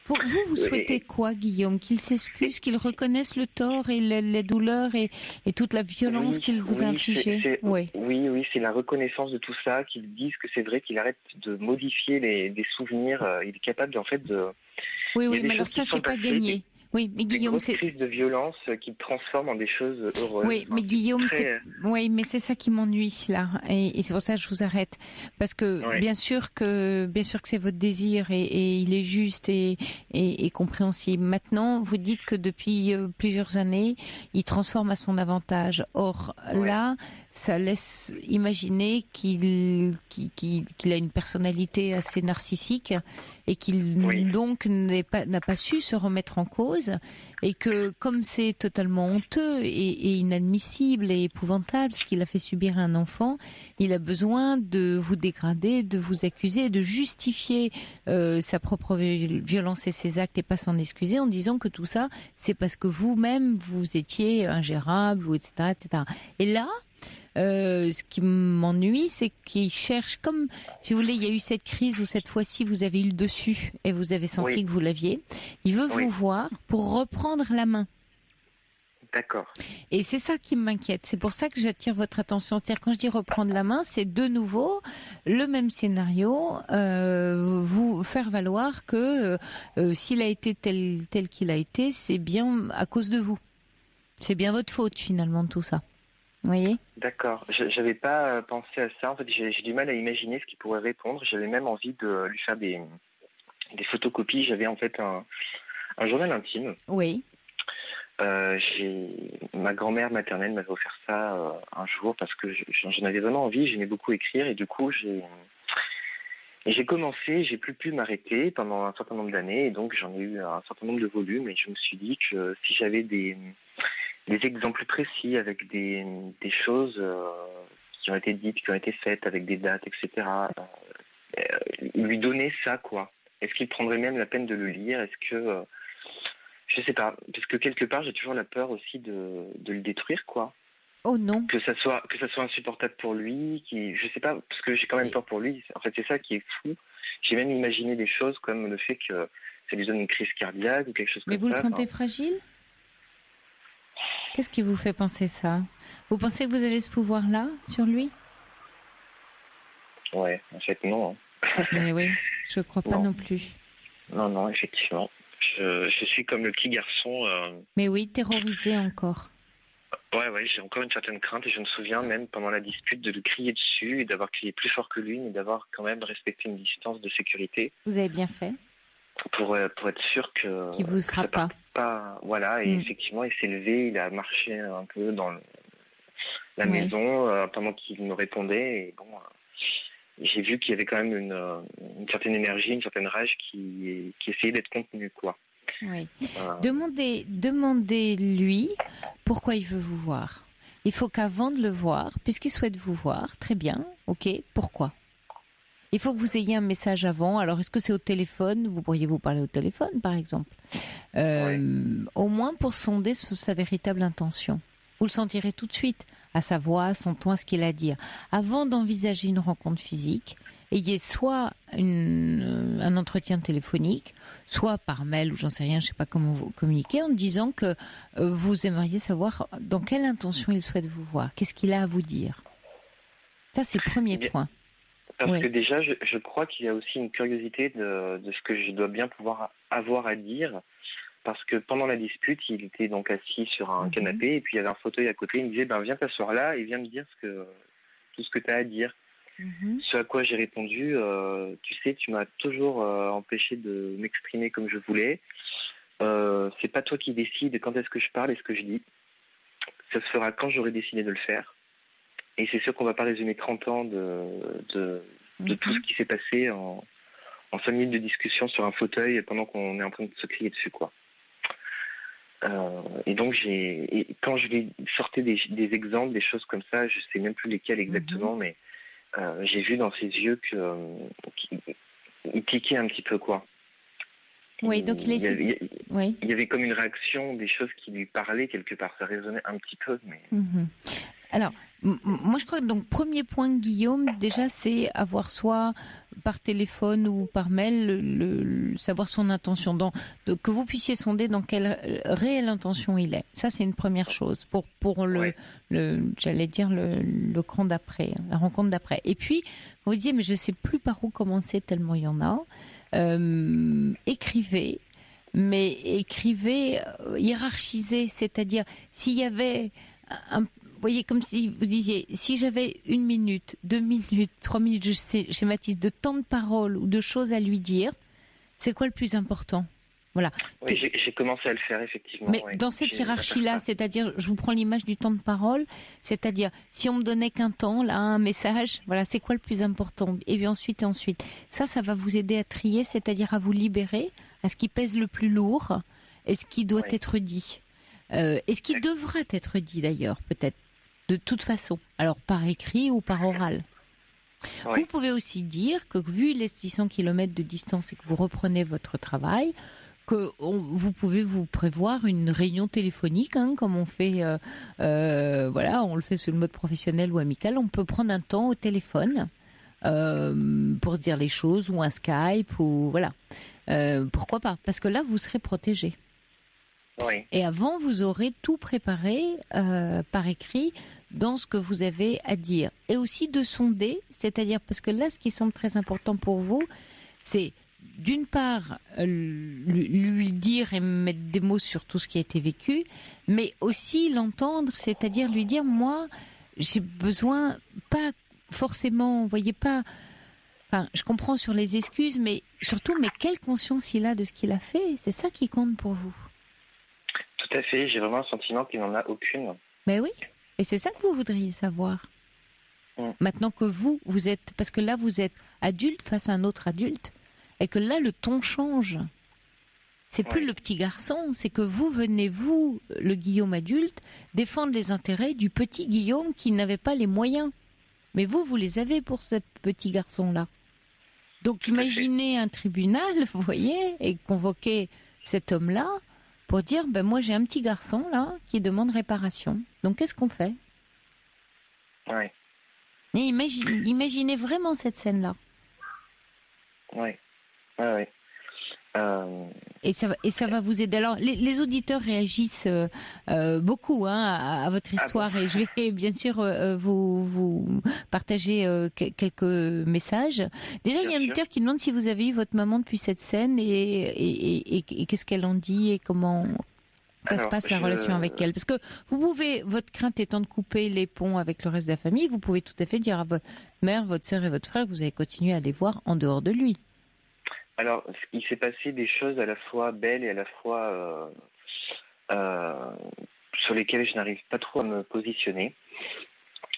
Pour vous souhaitez quoi, Guillaume? Qu'il s'excuse, qu'il reconnaisse le tort et la douleur et toute la violence qu'il vous a infligée? Oui, c'est la reconnaissance de tout ça, qu'il dise que c'est vrai, qu'il arrête de modifier des souvenirs. Il est capable en fait de... Oui, mais alors ça, c'est pas gagné. Oui, mais Guillaume, c'est une crise de violence qui transforme en des choses heureuses. Oui, mais Guillaume, mais c'est ça qui m'ennuie là, et c'est pour ça que je vous arrête, parce que bien sûr que c'est votre désir et il est juste et compréhensible. Maintenant, vous dites que depuis plusieurs années, il transforme à son avantage. Or là, ça laisse imaginer qu'il a une personnalité assez narcissique et qu'il donc n'a pas su se remettre en cause, et que comme c'est totalement honteux et inadmissible et épouvantable ce qu'il a fait subir à un enfant, il a besoin de vous dégrader, de vous accuser, de justifier sa propre violence et ses actes et pas s'en excuser en disant que tout ça c'est parce que vous-même vous étiez ingérable ou etc. Et là, ce qui m'ennuie, c'est qu'il cherche, comme si vous voulez, il y a eu cette crise où cette fois-ci vous avez eu le dessus et vous avez senti que vous l'aviez. Il veut vous voir pour reprendre la main. D'accord. Et c'est ça qui m'inquiète. C'est pour ça que j'attire votre attention. C'est-à-dire, quand je dis reprendre la main, c'est de nouveau le même scénario, vous faire valoir que s'il a été tel qu'il a été, c'est bien à cause de vous. C'est bien votre faute finalement de tout ça. Vous voyez ? D'accord. J'avais pas pensé à ça. En fait, j'ai du mal à imaginer ce qu'il pourrait répondre. J'avais même envie de lui faire des photocopies. J'avais en fait un journal intime. Oui. Ma grand-mère maternelle m'avait offert ça un jour parce que j'en avais vraiment envie. J'aimais beaucoup écrire et du coup Et j'ai commencé, j'ai plus pu m'arrêter pendant un certain nombre d'années, et donc j'en ai eu un certain nombre de volumes, et je me suis dit que si j'avais des exemples précis avec des choses qui ont été dites, qui ont été faites, avec des dates, etc., lui donner ça, quoi. Est-ce qu'il prendrait même la peine de le lire? Est-ce que... je sais pas, parce que quelque part, j'ai toujours la peur aussi de le détruire, quoi. Oh non. Que ça soit insupportable pour lui, je sais pas, parce que j'ai quand même peur pour lui. En fait, c'est ça qui est fou. J'ai même imaginé des choses comme le fait que ça lui donne une crise cardiaque ou quelque chose comme ça. Mais vous le sentez fragile? Qu'est-ce qui vous fait penser ça? Vous pensez que vous avez ce pouvoir-là sur lui? Ouais, en fait, non. Mais oui, je crois pas non plus. Non, effectivement. Je suis comme le petit garçon. Mais oui, terrorisé encore. Ouais, j'ai encore une certaine crainte et je me souviens même pendant la dispute de lui crier dessus et d'avoir crié plus fort que lui, mais d'avoir quand même respecté une distance de sécurité. Vous avez bien fait. Pour être sûr qu'il vous frappe pas. Voilà, et effectivement, il s'est levé, il a marché un peu dans la maison pendant qu'il me répondait. Et bon, j'ai vu qu'il y avait quand même une certaine énergie, une certaine rage qui essayait d'être contenue, quoi. Oui. Demandez-lui pourquoi il veut vous voir. Il faut qu'avant de le voir, puisqu'il souhaite vous voir, très bien, ok, pourquoi? Il faut que vous ayez un message avant. Alors, est-ce que c'est au téléphone? Vous pourriez vous parler au téléphone, par exemple. Au moins pour sonder sa véritable intention. Vous le sentirez tout de suite, à sa voix, à son ton, à ce qu'il a à dire. Avant d'envisager une rencontre physique, ayez soit un entretien téléphonique, soit par mail, ou j'en sais rien, je ne sais pas comment vous communiquer, en disant que vous aimeriez savoir dans quelle intention il souhaite vous voir. Qu'est-ce qu'il a à vous dire? Ça, c'est le premier point. Parce que déjà, je crois qu'il y a aussi une curiosité de ce que je dois bien pouvoir avoir à dire. Parce que pendant la dispute, il était donc assis sur un canapé et puis il y avait un fauteuil à côté. Il me disait, viens t'asseoir là et viens me dire tout ce que tu as à dire. Ce à quoi j'ai répondu, tu sais, tu m'as toujours empêché de m'exprimer comme je voulais. C'est pas toi qui décides quand est-ce que je parle et ce que je dis. Ça se fera quand j'aurai décidé de le faire. Et c'est sûr qu'on va pas résumer 30 ans de tout ce qui s'est passé en 5 minutes de discussion sur un fauteuil pendant qu'on est en train de se crier dessus, quoi. Et donc quand je lui sortais des exemples, des choses comme ça, je sais même plus lesquels exactement, mais j'ai vu dans ses yeux qu'il tiquait un petit peu, quoi. Oui, donc il y avait comme une réaction, des choses qui lui parlaient quelque part. Ça résonnait un petit peu, mais... Alors, moi je crois que donc premier point, Guillaume, déjà c'est avoir soit par téléphone ou par mail savoir son intention, que vous puissiez sonder dans quelle réelle intention il est. Ça c'est une première chose pour j'allais dire le cran d'après, la rencontre d'après. Et puis vous disiez mais je sais plus par où commencer tellement il y en a. Écrivez, mais écrivez hiérarchisez, c'est-à-dire s'il y avait vous voyez, comme si vous disiez, si j'avais 1 minute, 2 minutes, 3 minutes, je sais, schématise, de temps de parole ou de choses à lui dire, c'est quoi le plus important? Voilà. Oui, j'ai commencé à le faire, effectivement. Mais dans cette hiérarchie-là, c'est-à-dire, je vous prends l'image du temps de parole, c'est-à-dire, si on me donnait qu'un temps, là, un message, voilà, c'est quoi le plus important? Et puis ensuite. Ça va vous aider à trier, c'est-à-dire à vous libérer, à ce qui pèse le plus lourd, et ce qui doit être dit. Et ce qui devra être dit, d'ailleurs, peut-être. De toute façon, alors par écrit ou par oral. Vous pouvez aussi dire que vu les 600 km de distance et que vous reprenez votre travail, que vous pouvez vous prévoir une réunion téléphonique, comme on fait, on le fait sous le mode professionnel ou amical. On peut prendre un temps au téléphone pour se dire les choses, ou un Skype, ou voilà. Pourquoi pas? Parce que là, vous serez protégé. Oui. Et avant, vous aurez tout préparé par écrit dans ce que vous avez à dire. Et aussi de sonder, c'est-à-dire, parce que là, ce qui semble très important pour vous, c'est d'une part lui dire et mettre des mots sur tout ce qui a été vécu, mais aussi l'entendre, c'est-à-dire lui dire, moi, j'ai besoin, pas forcément, vous voyez pas... Enfin, je comprends sur les excuses, mais surtout, mais quelle conscience il a de ce qu'il a fait? C'est ça qui compte pour vous. Tout à fait, j'ai vraiment un sentiment qu'il n'en a aucune. Mais oui, et c'est ça que vous voudriez savoir. Maintenant que vous êtes, parce que là vous êtes adulte face à un autre adulte, et que là le ton change. C'est plus le petit garçon, c'est que vous venez, vous, le Guillaume adulte, défendre les intérêts du petit Guillaume qui n'avait pas les moyens. Mais vous les avez pour ce petit garçon-là. Donc imaginez un tribunal, vous voyez, et convoquer cet homme-là pour dire, moi j'ai un petit garçon là qui demande réparation. Donc qu'est-ce qu'on fait ? Ouais. Et imaginez vraiment cette scène-là. Ouais. Et ça va vous aider. Alors, les auditeurs réagissent beaucoup à votre histoire, et je vais bien sûr vous partager quelques messages. Déjà, il y a un auditeur qui demande si vous avez eu votre maman depuis cette scène et qu'est-ce qu'elle en dit et comment ça se passe la relation avec elle. Parce que vous pouvez, votre crainte étant de couper les ponts avec le reste de la famille, vous pouvez tout à fait dire à votre mère, votre sœur et votre frère que vous allez continuer à les voir en dehors de lui. Alors, il s'est passé des choses à la fois belles et à la fois sur lesquelles je n'arrive pas trop à me positionner.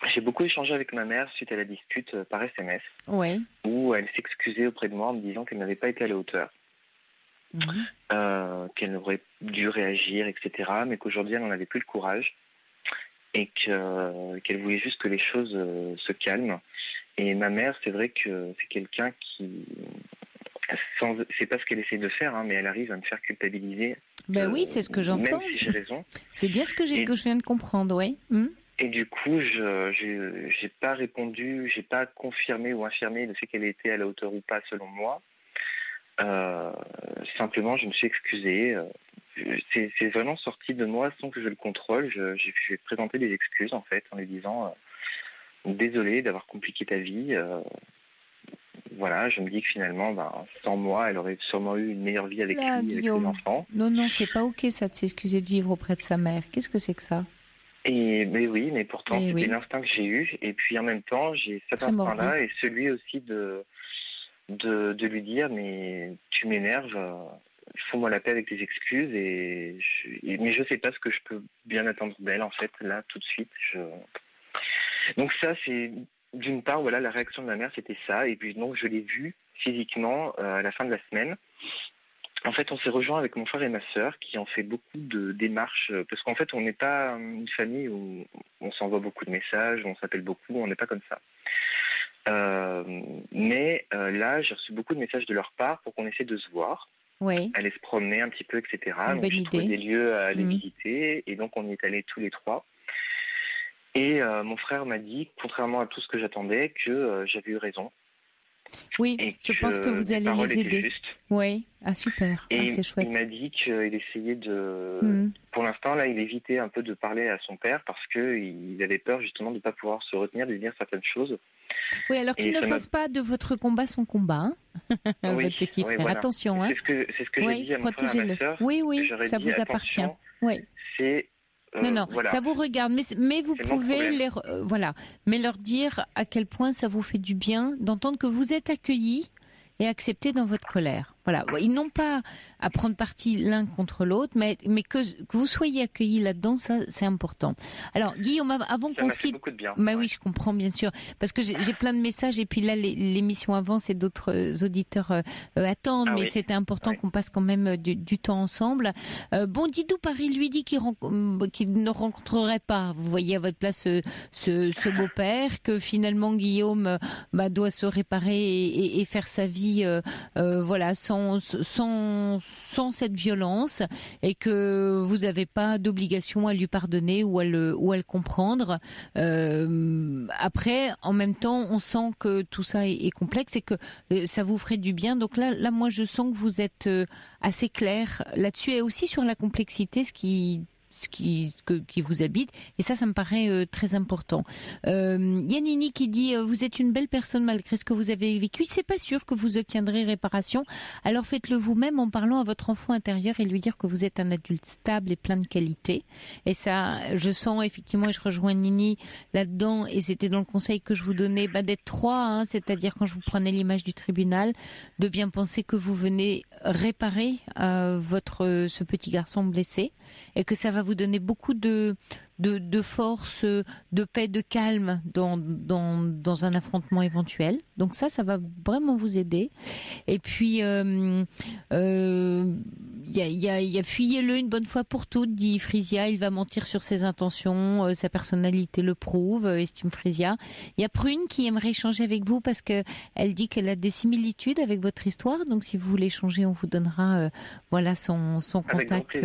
J'ai beaucoup échangé avec ma mère suite à la dispute par SMS, où elle s'excusait auprès de moi en me disant qu'elle n'avait pas été à la hauteur, qu'elle aurait dû réagir, etc., mais qu'aujourd'hui elle n'en avait plus le courage et qu'elle voulait juste que les choses se calment. Et ma mère, c'est vrai que c'est quelqu'un qui... c'est pas ce qu'elle essaie de faire, mais elle arrive à me faire culpabiliser. Oui, c'est ce que j'entends. Même si j'ai raison. C'est bien ce que je viens de comprendre, oui. Et du coup, j'ai pas répondu, j'ai pas confirmé ou infirmé le fait qu'elle était à la hauteur ou pas, selon moi. Simplement, je me suis excusé. C'est vraiment sorti de moi sans que je le contrôle. J'ai présenté des excuses, en fait, en lui disant désolé d'avoir compliqué ta vie. Voilà, je me dis que finalement, sans moi, elle aurait sûrement eu une meilleure vie avec lui, avec ses enfants. Non, c'est pas ok ça de s'excuser de vivre auprès de sa mère. Qu'est-ce que c'est que ça ? Mais pourtant, c'était l'instinct que j'ai eu. Et puis en même temps, j'ai cet instinct-là et celui aussi de lui dire, mais tu m'énerves, fais-moi la paix avec tes excuses. Mais je sais pas ce que je peux bien attendre d'elle, en fait, là, tout de suite. Donc ça, c'est... D'une part, voilà, la réaction de ma mère, c'était ça. Et puis donc, je l'ai vue physiquement à la fin de la semaine. En fait, on s'est rejoint avec mon frère et ma sœur qui ont fait beaucoup de démarches. Parce qu'en fait, on n'est pas une famille où on s'envoie beaucoup de messages, on s'appelle beaucoup, on n'est pas comme ça. Mais là, j'ai reçu beaucoup de messages de leur part pour qu'on essaie de se voir. Aller se promener un petit peu, etc. Donc, j'ai trouvé des lieux à aller visiter. Et donc, on y est allés tous les trois. Et mon frère m'a dit, contrairement à tout ce que j'attendais, que j'avais eu raison. Oui, je pense que vous allez les aider. Oui, super. Et c'est chouette. Il m'a dit qu'il essayait de... Pour l'instant, là, il évitait un peu de parler à son père parce qu'il avait peur justement de ne pas pouvoir se retenir, de dire certaines choses. Oui, alors qu'il ne fasse pas de votre combat son combat, votre petit frère. Voilà. Attention. C'est ce que j'ai dit à mon frère et à ma sœur. Oui, ça vous appartient. Oui. C'est... Non, voilà. Ça vous regarde, mais vous pouvez mais leur dire à quel point ça vous fait du bien d'entendre que vous êtes accueillis et acceptés dans votre colère. Voilà, ils n'ont pas à prendre parti l'un contre l'autre, mais que vous soyez accueillis là-dedans, ça c'est important. Alors Guillaume, avant qu'on se quitte, oui, je comprends bien sûr, parce que j'ai plein de messages et puis là l'émission avance et d'autres auditeurs attendent, mais c'était important qu'on passe quand même du temps ensemble. Didou Paris lui dit qu'il ne rencontrerait pas, vous voyez à votre place ce beau-père, que finalement Guillaume doit se réparer et faire sa vie, sans cette violence, et que vous n'avez pas d'obligation à lui pardonner ou à le comprendre. Après, en même temps, on sent que tout ça est complexe et que ça vous ferait du bien. Donc là, moi, je sens que vous êtes assez clair là-dessus, et aussi sur la complexité, ce qui vous habite, et ça me paraît très important. Yannini qui dit vous êtes une belle personne malgré ce que vous avez vécu, c'est pas sûr que vous obtiendrez réparation, alors faites-le vous-même en parlant à votre enfant intérieur et lui dire que vous êtes un adulte stable et plein de qualités. Et ça, je sens effectivement, et je rejoins Nini là-dedans, et c'était dans le conseil que je vous donnais, d'être trois, c'est-à-dire quand je vous prenais l'image du tribunal, de bien penser que vous venez réparer ce petit garçon blessé, et que ça va vous donner beaucoup de force, de paix, de calme dans un affrontement éventuel. Donc ça va vraiment vous aider. Et puis, il y a fuyez-le une bonne fois pour toutes, dit Frisia. Il va mentir sur ses intentions, sa personnalité le prouve, estime Frisia. Il y a Prune qui aimerait échanger avec vous parce que elle dit qu'elle a des similitudes avec votre histoire. Donc si vous voulez échanger, on vous donnera son contact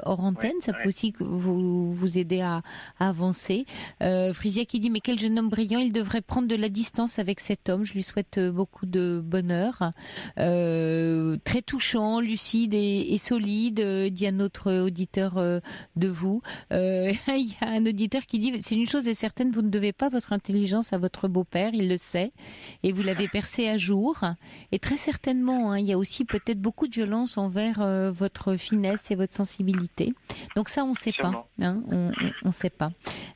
hors antenne. Ça peut aussi vous aider à avancer. Frisia qui dit mais quel jeune homme brillant, il devrait prendre de la distance avec cet homme. Je lui souhaite beaucoup de bonheur. Très touchant, lucide et solide, dit un autre auditeur de vous. Il y a un auditeur qui dit c'est une chose est certaine, vous ne devez pas votre intelligence à votre beau-père, il le sait, et vous l'avez percé à jour. Et très certainement, il y a aussi peut-être beaucoup de violence envers votre finesse et votre sensibilité. Donc ça, on ne sait pas. On sait pas.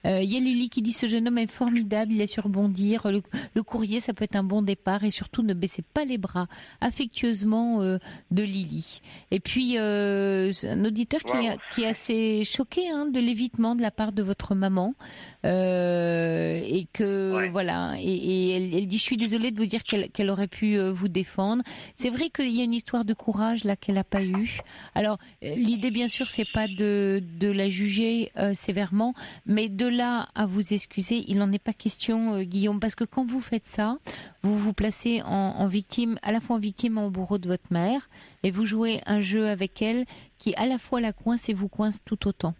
Il y a Lily qui dit ce jeune homme est formidable, il est sur bondir. Le courrier, ça peut être un bon départ, et surtout ne baissez pas les bras. Affectueusement de Lily. Et puis un auditeur qui est assez choqué de l'évitement de la part de votre maman, et que voilà. Et elle dit je suis désolée de vous dire qu'elle aurait pu vous défendre. C'est vrai qu'il y a une histoire de courage là qu'elle n'a pas eue. Alors l'idée bien sûr c'est pas de la juger sévèrement, mais de là à vous excuser, il n'en est pas question, Guillaume, parce que quand vous faites ça, vous vous placez en victime, à la fois en victime et en bourreau de votre mère, et vous jouez un jeu avec elle qui à la fois la coince et vous coince tout autant.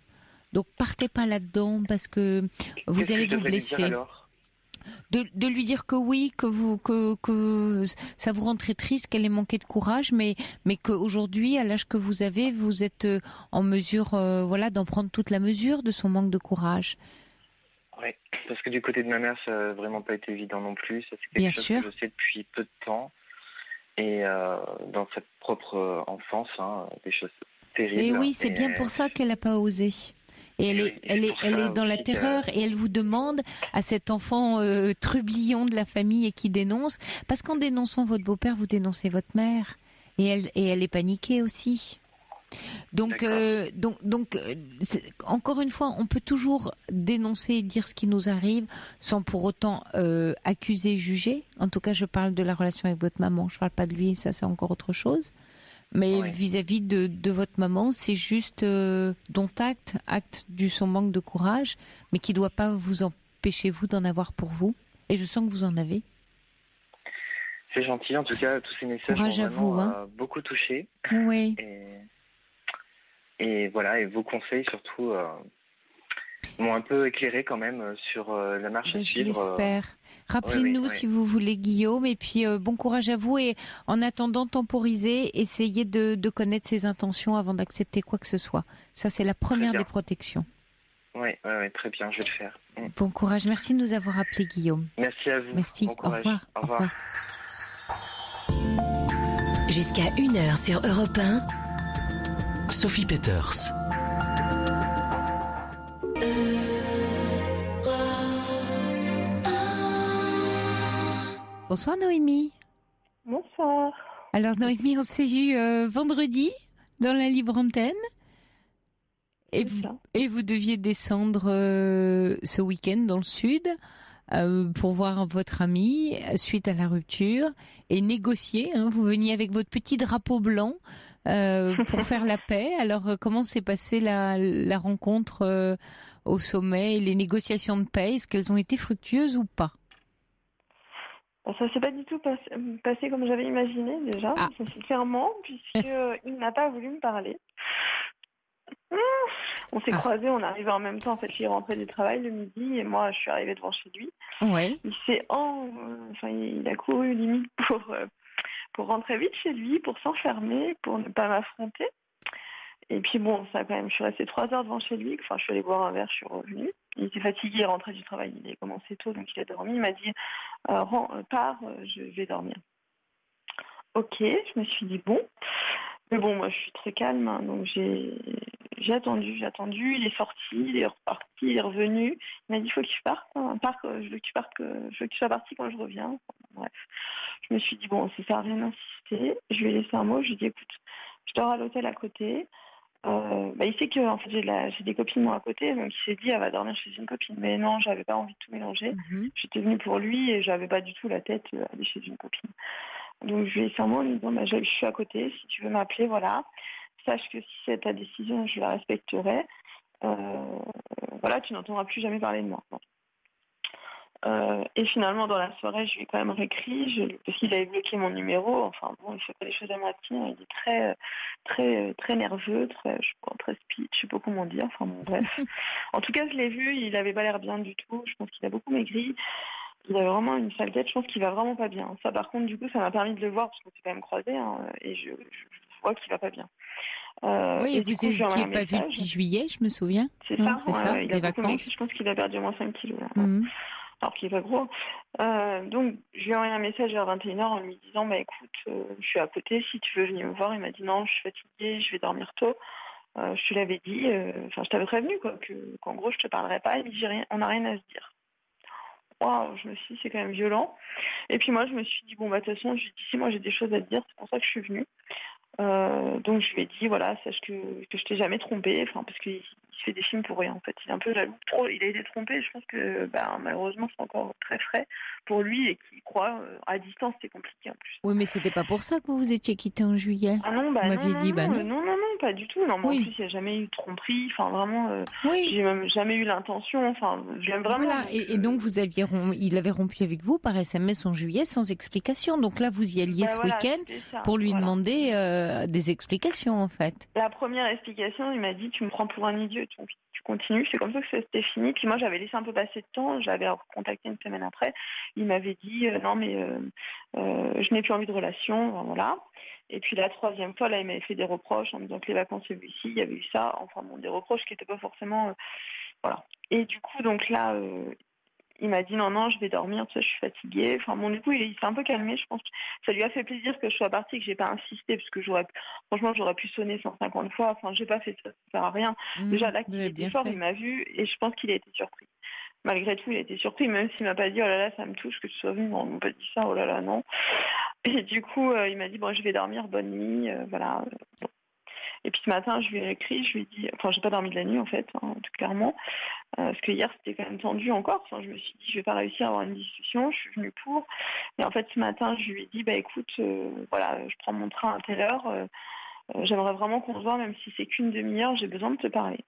Donc partez pas là-dedans parce que vous allez vous blesser. De lui dire que oui, que ça vous rend très triste, qu'elle ait manqué de courage, mais qu'aujourd'hui, à l'âge que vous avez, vous êtes en mesure, d'en prendre toute la mesure de son manque de courage. Oui, parce que du côté de ma mère, ça n'a vraiment pas été évident non plus. Ça, c'est quelque chose que je sais depuis peu de temps. Et dans sa propre enfance, des choses terribles. Et oui, c'est bien pour ça qu'elle n'a pas osé. Et elle est dans la terreur, et elle vous demande à cet enfant trublion de la famille et qui dénonce, parce qu'en dénonçant votre beau-père, vous dénoncez votre mère, et elle est paniquée aussi. Donc encore une fois, on peut toujours dénoncer et dire ce qui nous arrive sans pour autant accuser, juger. En tout cas, je parle de la relation avec votre maman, je parle pas de lui, ça c'est encore autre chose. Mais vis-à-vis de votre maman, c'est juste dont acte de son manque de courage, mais qui ne doit pas vous empêcher, vous, d'en avoir pour vous. Et je sens que vous en avez. C'est gentil, en tout cas, tous ces messages m'ont vraiment beaucoup touché. Oui. Et voilà, et vos conseils surtout m'ont un peu éclairé quand même sur la marche à suivre. Je l'espère. Rappelez-nous si vous voulez, Guillaume, et puis bon courage à vous, et en attendant, temporisez, essayez de connaître ses intentions avant d'accepter quoi que ce soit. Ça, c'est la première des protections. Oui, très bien, je vais le faire. Bon courage, merci de nous avoir appelé, Guillaume. Merci à vous. Merci, bon courage. Au revoir. Jusqu'à 1h sur Europe 1. Sophie Peters. Bonsoir Noémie. Bonsoir. Alors Noémie, on s'est eu vendredi dans la libre antenne et vous deviez descendre ce week-end dans le sud pour voir votre amie suite à la rupture et négocier. Vous veniez avec votre petit drapeau blanc pour faire la paix. Alors comment s'est passée la rencontre au sommet et les négociations de paix? Est-ce qu'elles ont été fructueuses ou pas? Ça s'est pas du tout passé comme j'avais imaginé déjà, clairement, puisqu'il n'a pas voulu me parler. On s'est croisés, on est arrivés en même temps. En fait, il est rentré du travail le midi et moi, je suis arrivée devant chez lui. Ouais. Il a couru limite pour rentrer vite chez lui, pour s'enfermer, pour ne pas m'affronter. Et puis bon, ça quand même, je suis restée 3 heures devant chez lui. Enfin, je suis allée boire un verre, je suis revenue. Il était fatigué, il est rentré du travail, il a commencé tôt, donc il a dormi. Il m'a dit pars, je vais dormir. Ok, je me suis dit bon. Mais bon, moi je suis très calme, donc j'ai attendu. Il est sorti, il est reparti, il est revenu. Il m'a dit faut que tu partes, je veux que tu partes, je veux que tu sois parti quand je reviens. Enfin, bref, je me suis dit bon, ça sert à rien d'insister. Je lui ai laissé un mot, je lui ai dit écoute, je dors à l'hôtel à côté. il sait que en fait j'ai des copines moi à côté, donc il s'est dit elle va dormir chez une copine. Mais non, j'avais pas envie de tout mélanger. J'étais venue pour lui et j'avais pas du tout la tête à aller chez une copine. Donc je lui ai simplement dit je suis à côté, si tu veux m'appeler, voilà. Sache que si c'est ta décision, je la respecterai. Voilà, tu n'entendras plus jamais parler de moi. Bon. Et finalement, dans la soirée, je lui ai quand même réécrit, parce qu'il avait bloqué mon numéro. Enfin bon, il fait pas les choses à moitié. Il est très, très, très nerveux, très speech, je sais pas comment dire. Enfin bon, bref. En tout cas, je l'ai vu, il avait pas l'air bien du tout. Je pense qu'il a beaucoup maigri. Il avait vraiment une sale tête. Je pense qu'il va vraiment pas bien. Ça, par contre, du coup, ça m'a permis de le voir parce qu'on s'est quand même croisés, et je vois qu'il va pas bien. Oui, vous n'étiez pas vu depuis juillet, je me souviens. C'est ça, c'est ça, il des a vacances. Maigri. Je pense qu'il a perdu au moins 5 kilos. Alors qu'il est pas gros. Donc, je lui ai envoyé un message vers 21h en lui disant écoute, je suis à côté, si tu veux venir me voir. Il m'a dit non, je suis fatiguée, je vais dormir tôt. Je te l'avais dit, je t'avais prévenu, qu'en gros, je te parlerai pas. Il me dit on n'a rien à se dire. Wow, je me suis dit, c'est quand même violent. Et puis moi, je me suis dit, de toute façon, je lui ai dit, si moi j'ai des choses à te dire, c'est pour ça que je suis venue. Donc je lui ai dit, voilà, sache que je t'ai jamais trompée, parce qu'il fait des films pour rien, en fait. Il est un peu jaloux. Il a été trompé, je pense que malheureusement c'est encore très frais pour lui et qu'il croit à distance, c'est compliqué en plus. Oui, mais c'était pas pour ça que vous vous étiez quittés en juillet. Ah non, non, pas du tout. Non, oui. En plus, il n'y a jamais eu de tromperie, vraiment, oui. J'ai même jamais eu l'intention, j'aime vraiment. Voilà, et donc il avait rompu avec vous par SMS en juillet sans explication. Donc là, vous y alliez ce week-end pour lui demander des explications, en fait. La première explication, il m'a dit, tu me prends pour un idiot, donc tu continues. C'est comme ça que c'était fini. Puis moi, j'avais laissé un peu passer de temps. Je l'avais recontacté une semaine après. Il m'avait dit, non, mais je n'ai plus envie de relation, voilà. Et puis la troisième fois, là, il m'avait fait des reproches en me disant que les vacances, il y avait eu ci, il y avait eu ça. Des reproches qui n'étaient pas forcément... voilà. Et du coup, donc là... il m'a dit non, je vais dormir, je suis fatiguée. Du coup, il s'est un peu calmé. Je pense que ça lui a fait plaisir que je sois partie, que j'ai pas insisté, parce que j'aurais pu sonner 150 fois. J'ai pas fait ça, ça sert à rien. Déjà, là, qu'il était fort, il m'a vu et je pense qu'il a été surpris. Malgré tout, il a été surpris, même s'il m'a pas dit oh là là, ça me touche que tu sois venu. Non, il m'a pas dit ça, oh là là, non. Et du coup, il m'a dit bon, je vais dormir, bonne nuit, voilà. Bon. Et puis ce matin, je lui ai écrit, je lui ai dit, j'ai pas dormi de la nuit en fait, tout clairement, parce que hier c'était quand même tendu encore. Je me suis dit, je vais pas réussir à avoir une discussion, je suis venue pour. Et en fait, ce matin, je lui ai dit, écoute, je prends mon train intérieur, j'aimerais vraiment qu'on se voit, même si c'est qu'une demi-heure, j'ai besoin de te parler.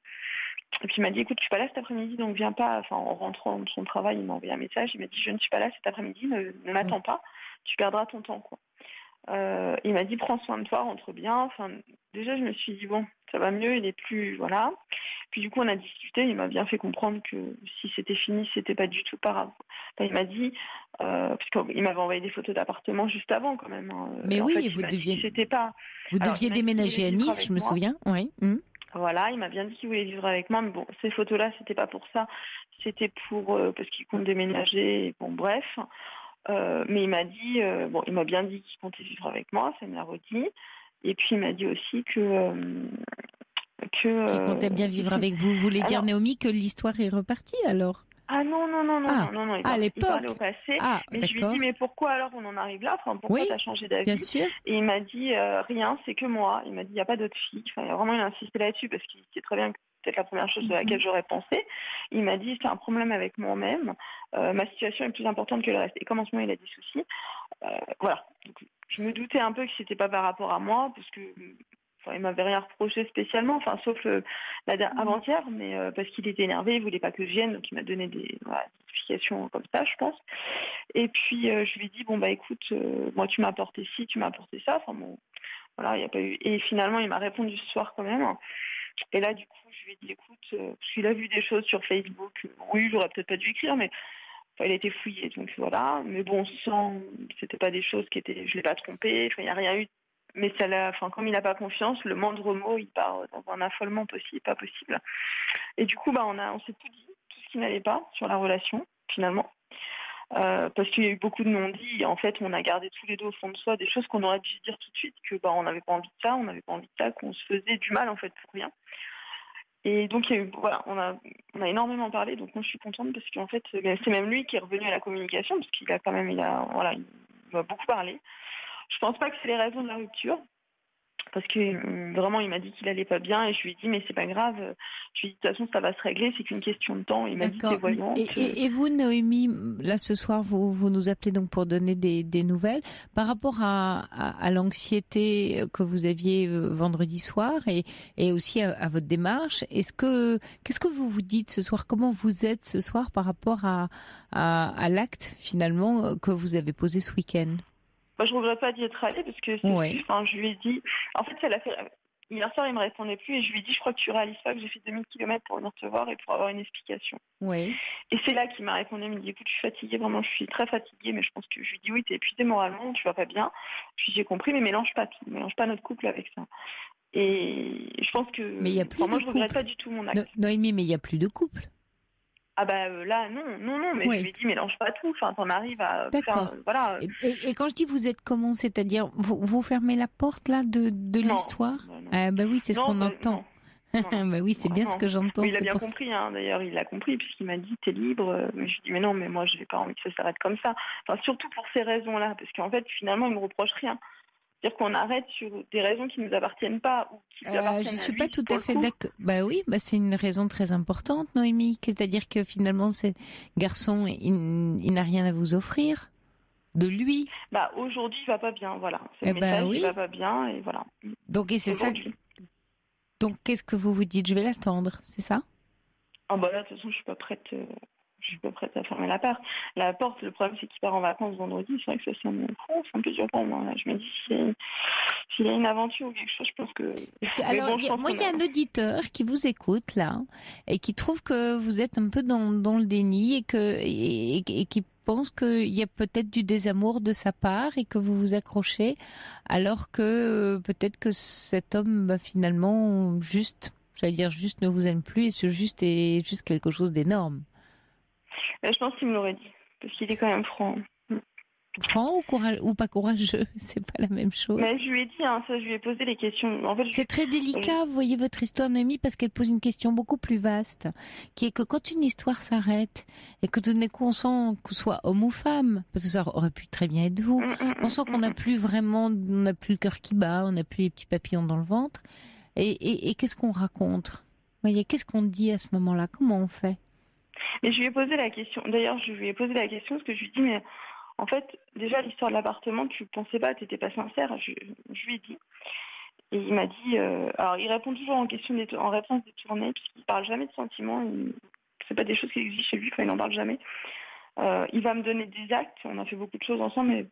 Et puis il m'a dit, écoute, je suis pas là cet après-midi, donc viens pas. En rentrant de son travail, il m'a envoyé un message, il m'a dit, je ne suis pas là cet après-midi, ne m'attends pas, tu perdras ton temps, quoi. Il m'a dit prends soin de toi, rentre bien. Déjà je me suis dit bon, ça va mieux, il est plus voilà. Puis du coup on a discuté, il m'a bien fait comprendre que si c'était fini, c'était pas du tout pas grave. Il m'a dit parce qu'il m'avait envoyé des photos d'appartement juste avant quand même. Mais oui, vous deviez déménager à Nice, je me souviens. Oui. Voilà, il m'a bien dit qu'il voulait vivre avec moi, mais bon, ces photos-là, c'était pas pour ça, c'était pour parce qu'il compte déménager. Et bon, bref. Mais il m'a dit, il m'a bien dit qu'il comptait vivre avec moi, ça me l'a redit. Et puis il m'a dit aussi qu'il comptait bien vivre avec vous. Vous voulez dire, Naomi, que l'histoire est repartie alors? Ah non, il parlait au passé. Mais je lui ai dit, mais pourquoi alors on en arrive là? Pourquoi t'as changé d'avis? Bien sûr. Et il m'a dit, rien, c'est que moi. Il m'a dit, il n'y a pas d'autres filles. Il a vraiment insisté là-dessus parce qu'il sait très bien que c'est la première chose de laquelle j'aurais pensé. Il m'a dit, c'est un problème avec moi-même. Ma situation est plus importante que le reste. Et comme en ce moment, il a des soucis. Voilà. Donc, je me doutais un peu que c'était pas par rapport à moi parce que il m'avait rien reproché spécialement, sauf avant-hier, mais parce qu'il était énervé, il voulait pas que je vienne, donc il m'a donné des explications comme ça, je pense. Et puis je lui ai dit écoute, moi tu m'as apporté ci, tu m'as apporté ça, voilà, il y a pas eu. Et finalement il m'a répondu ce soir quand même. Et là du coup je lui ai dit écoute, parce qu'il a vu des choses sur Facebook, oui j'aurais peut-être pas dû écrire, mais il a été fouillé, donc voilà. Mais bon, c'était pas des choses qui étaient, je l'ai pas trompé, il n'y a rien eu. Mais comme il n'a pas confiance, le moindre mot, il part dans un affolement pas possible. Et du coup, on s'est tout dit, tout ce qui n'allait pas sur la relation, finalement. Parce qu'il y a eu beaucoup de non-dits. Et en fait, on a gardé tous les deux au fond de soi des choses qu'on aurait dû dire tout de suite, que on n'avait pas envie de ça, qu'on se faisait du mal, en fait, pour rien. Et donc, on a énormément parlé, donc moi je suis contente parce qu'en fait, c'est même lui qui est revenu à la communication, parce qu'il a quand même, il va beaucoup parler. Je pense pas que c'est les raisons de la rupture. parce que vraiment il m'a dit qu'il allait pas bien et je lui ai dit mais c'est pas grave, je lui ai dit de toute façon ça va se régler, c'est qu'une question de temps. Il m'a dit t'es voyante. Et vous Noémie, là ce soir vous nous appelez donc pour donner des nouvelles par rapport à l'anxiété que vous aviez vendredi soir et aussi à votre démarche. Qu'est-ce que vous vous dites ce soir, comment vous êtes ce soir par rapport à l'acte finalement que vous avez posé ce week-end? Je regrette pas d'y être allée parce que je lui ai dit, en fait, hier soir il me répondait plus et je lui ai dit je crois que tu réalises pas que j'ai fait 2000 km pour venir te voir et pour avoir une explication. Oui. Et c'est là qu'il m'a répondu, il me dit écoute je suis fatiguée, vraiment je suis très fatiguée, mais je pense que je lui ai dit oui t'es épuisée moralement, tu vas pas bien. Puis j'ai compris mais mélange pas tout, mélange pas notre couple avec ça. Et je pense que mais il y a plus moi je regrette pas du tout mon acte. Noémie, mais il y a plus de couple. Ah là non, mais je lui ai dit mélange pas tout, enfin t'en arrives à faire, voilà. Et quand je dis vous êtes comment, c'est-à-dire vous fermez la porte là de l'histoire? Oui, c'est ce qu'on entend. Non. Oui, c'est bien ce que j'entends. Mais il a bien compris, d'ailleurs il a compris puisqu'il m'a dit t'es libre, mais je lui ai dit mais non, mais moi je n'ai pas envie que ça s'arrête comme ça. Enfin surtout pour ces raisons-là, parce qu'en fait finalement il me reproche rien. C'est-à-dire qu'on arrête sur des raisons qui ne nous appartiennent pas ou qui lui appartiennent à lui. Je ne suis pas tout à fait d'accord. Oui, c'est une raison très importante, Noémie. C'est-à-dire que finalement, ce garçon, il n'a rien à vous offrir de lui. Aujourd'hui, il va pas bien, voilà. C'est le message, il va pas bien, et voilà. Donc, et c'est ça. Donc, qu'est-ce que vous vous dites? Je vais l'attendre, c'est ça? Là, de toute façon, je suis pas prête. Je suis pas prête à fermer la porte. Le problème, c'est qu'il part en vacances vendredi. C'est vrai que ça, c'est un peu dur pour moi. Là. Je me dis, s'il y a une aventure ou quelque chose, je pense que... il y a un auditeur qui vous écoute, là, et qui trouve que vous êtes un peu dans le déni et qui pense qu'il y a peut-être du désamour de sa part et que vous vous accrochez, alors que peut-être que cet homme, finalement, juste ne vous aime plus et ce juste est juste quelque chose d'énorme. Je pense qu'il me l'aurait dit, parce qu'il est quand même franc. Franc ou pas courageux, c'est pas la même chose. Mais je lui ai dit, ça, je lui ai posé les questions. En fait, c'est très délicat, vous voyez, votre histoire, Noémie, parce qu'elle pose une question beaucoup plus vaste, qui est que quand une histoire s'arrête et que tout d'un coup on sent qu'on soit homme ou femme, parce que ça aurait pu très bien être vous, on sent qu'on n'a plus le cœur qui bat, on n'a plus les petits papillons dans le ventre. Et qu'est-ce qu'on raconte? Vous voyez, qu'est-ce qu'on dit à ce moment-là? Comment on fait? Mais je lui ai posé la question. D'ailleurs, je lui ai posé la question parce que je lui ai dit, mais en fait, déjà, l'histoire de l'appartement, tu pensais pas, tu n'étais pas sincère. Je lui ai dit. Et il m'a dit... alors, il répond toujours en réponse détournée, puisqu'il ne parle jamais de sentiments. C'est pas des choses qui existent chez lui, il n'en parle jamais. Il va me donner des actes. On a fait beaucoup de choses ensemble, mais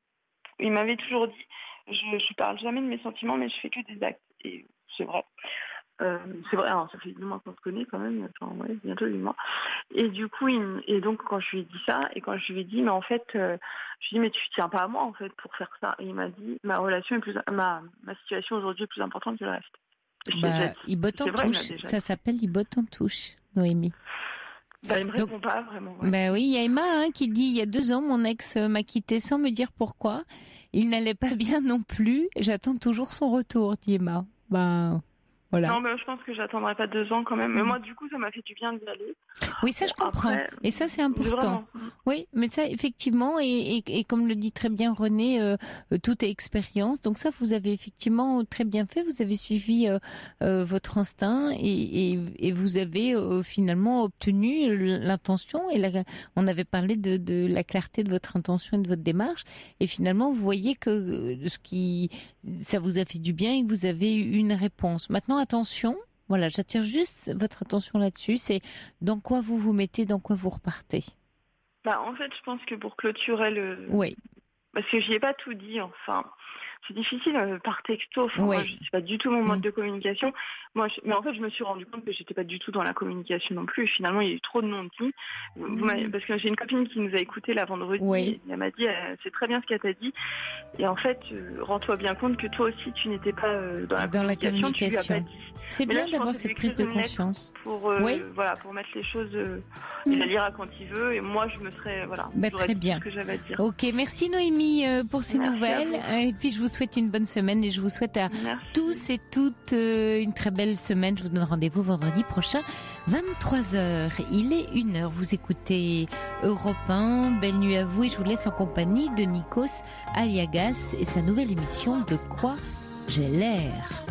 il m'avait toujours dit, je parle jamais de mes sentiments, mais je fais que des actes. Et c'est vrai. C'est vrai, alors ça fait 8 mois qu'on se connaît quand même, bientôt 8 mois. Et du coup, donc quand je lui ai dit ça, et quand je lui ai dit, mais en fait, je lui ai dit, mais tu tiens pas à moi en fait pour faire ça. Et il m'a dit, ma situation aujourd'hui est plus importante que le reste. Il botte en touche. Ça s'appelle il botte en touche, Noémie. Il me répond pas vraiment. Ouais. Oui, il y a Emma qui dit, il y a 2 ans, mon ex m'a quitté sans me dire pourquoi. Il n'allait pas bien non plus. J'attends toujours son retour, dit Emma. Voilà. Non, mais je pense que j'attendrai pas 2 ans quand même. Mais moi, du coup, ça m'a fait du bien d'y aller. Oui, ça, je comprends. Après, et ça, c'est important. Oui, mais ça, effectivement, et comme le dit très bien René, tout est expérience. Donc ça, vous avez effectivement très bien fait. Vous avez suivi votre instinct et vous avez finalement obtenu l'intention. Et on avait parlé de la clarté de votre intention et de votre démarche. Et finalement, vous voyez que ça vous a fait du bien et que vous avez eu une réponse. Maintenant, attention. Voilà, j'attire juste votre attention là-dessus. C'est dans quoi vous vous mettez, dans quoi vous repartez. En fait, je pense que pour clôturer Oui. Parce que j'y ai pas tout dit, enfin... C'est difficile par texto. Moi, je sais pas du tout mon mode de communication. Mais en fait, je me suis rendu compte que j'étais pas du tout dans la communication non plus. Et finalement, il y a eu trop de non-dits. Parce que j'ai une copine qui nous a écouté la vendredi. Et elle m'a dit, c'est très bien ce qu'elle t'a dit. Et en fait, rends-toi bien compte que toi aussi, tu n'étais pas dans la communication. Tu lui as pas dit. C'est bien d'avoir cette prise de conscience. Pour mettre les choses. Il la lira quand il veut. Et moi, je me serais très bien. Ce que j'avais à dire. Ok, merci Noémie pour ces nouvelles. Et puis je vous souhaite une bonne semaine et je vous souhaite à tous et toutes une très belle semaine. Je vous donne rendez-vous vendredi prochain, 23h. Il est 1h. Vous écoutez Europe 1. Belle nuit à vous et je vous laisse en compagnie de Nikos Aliagas et sa nouvelle émission De quoi j'ai l'air.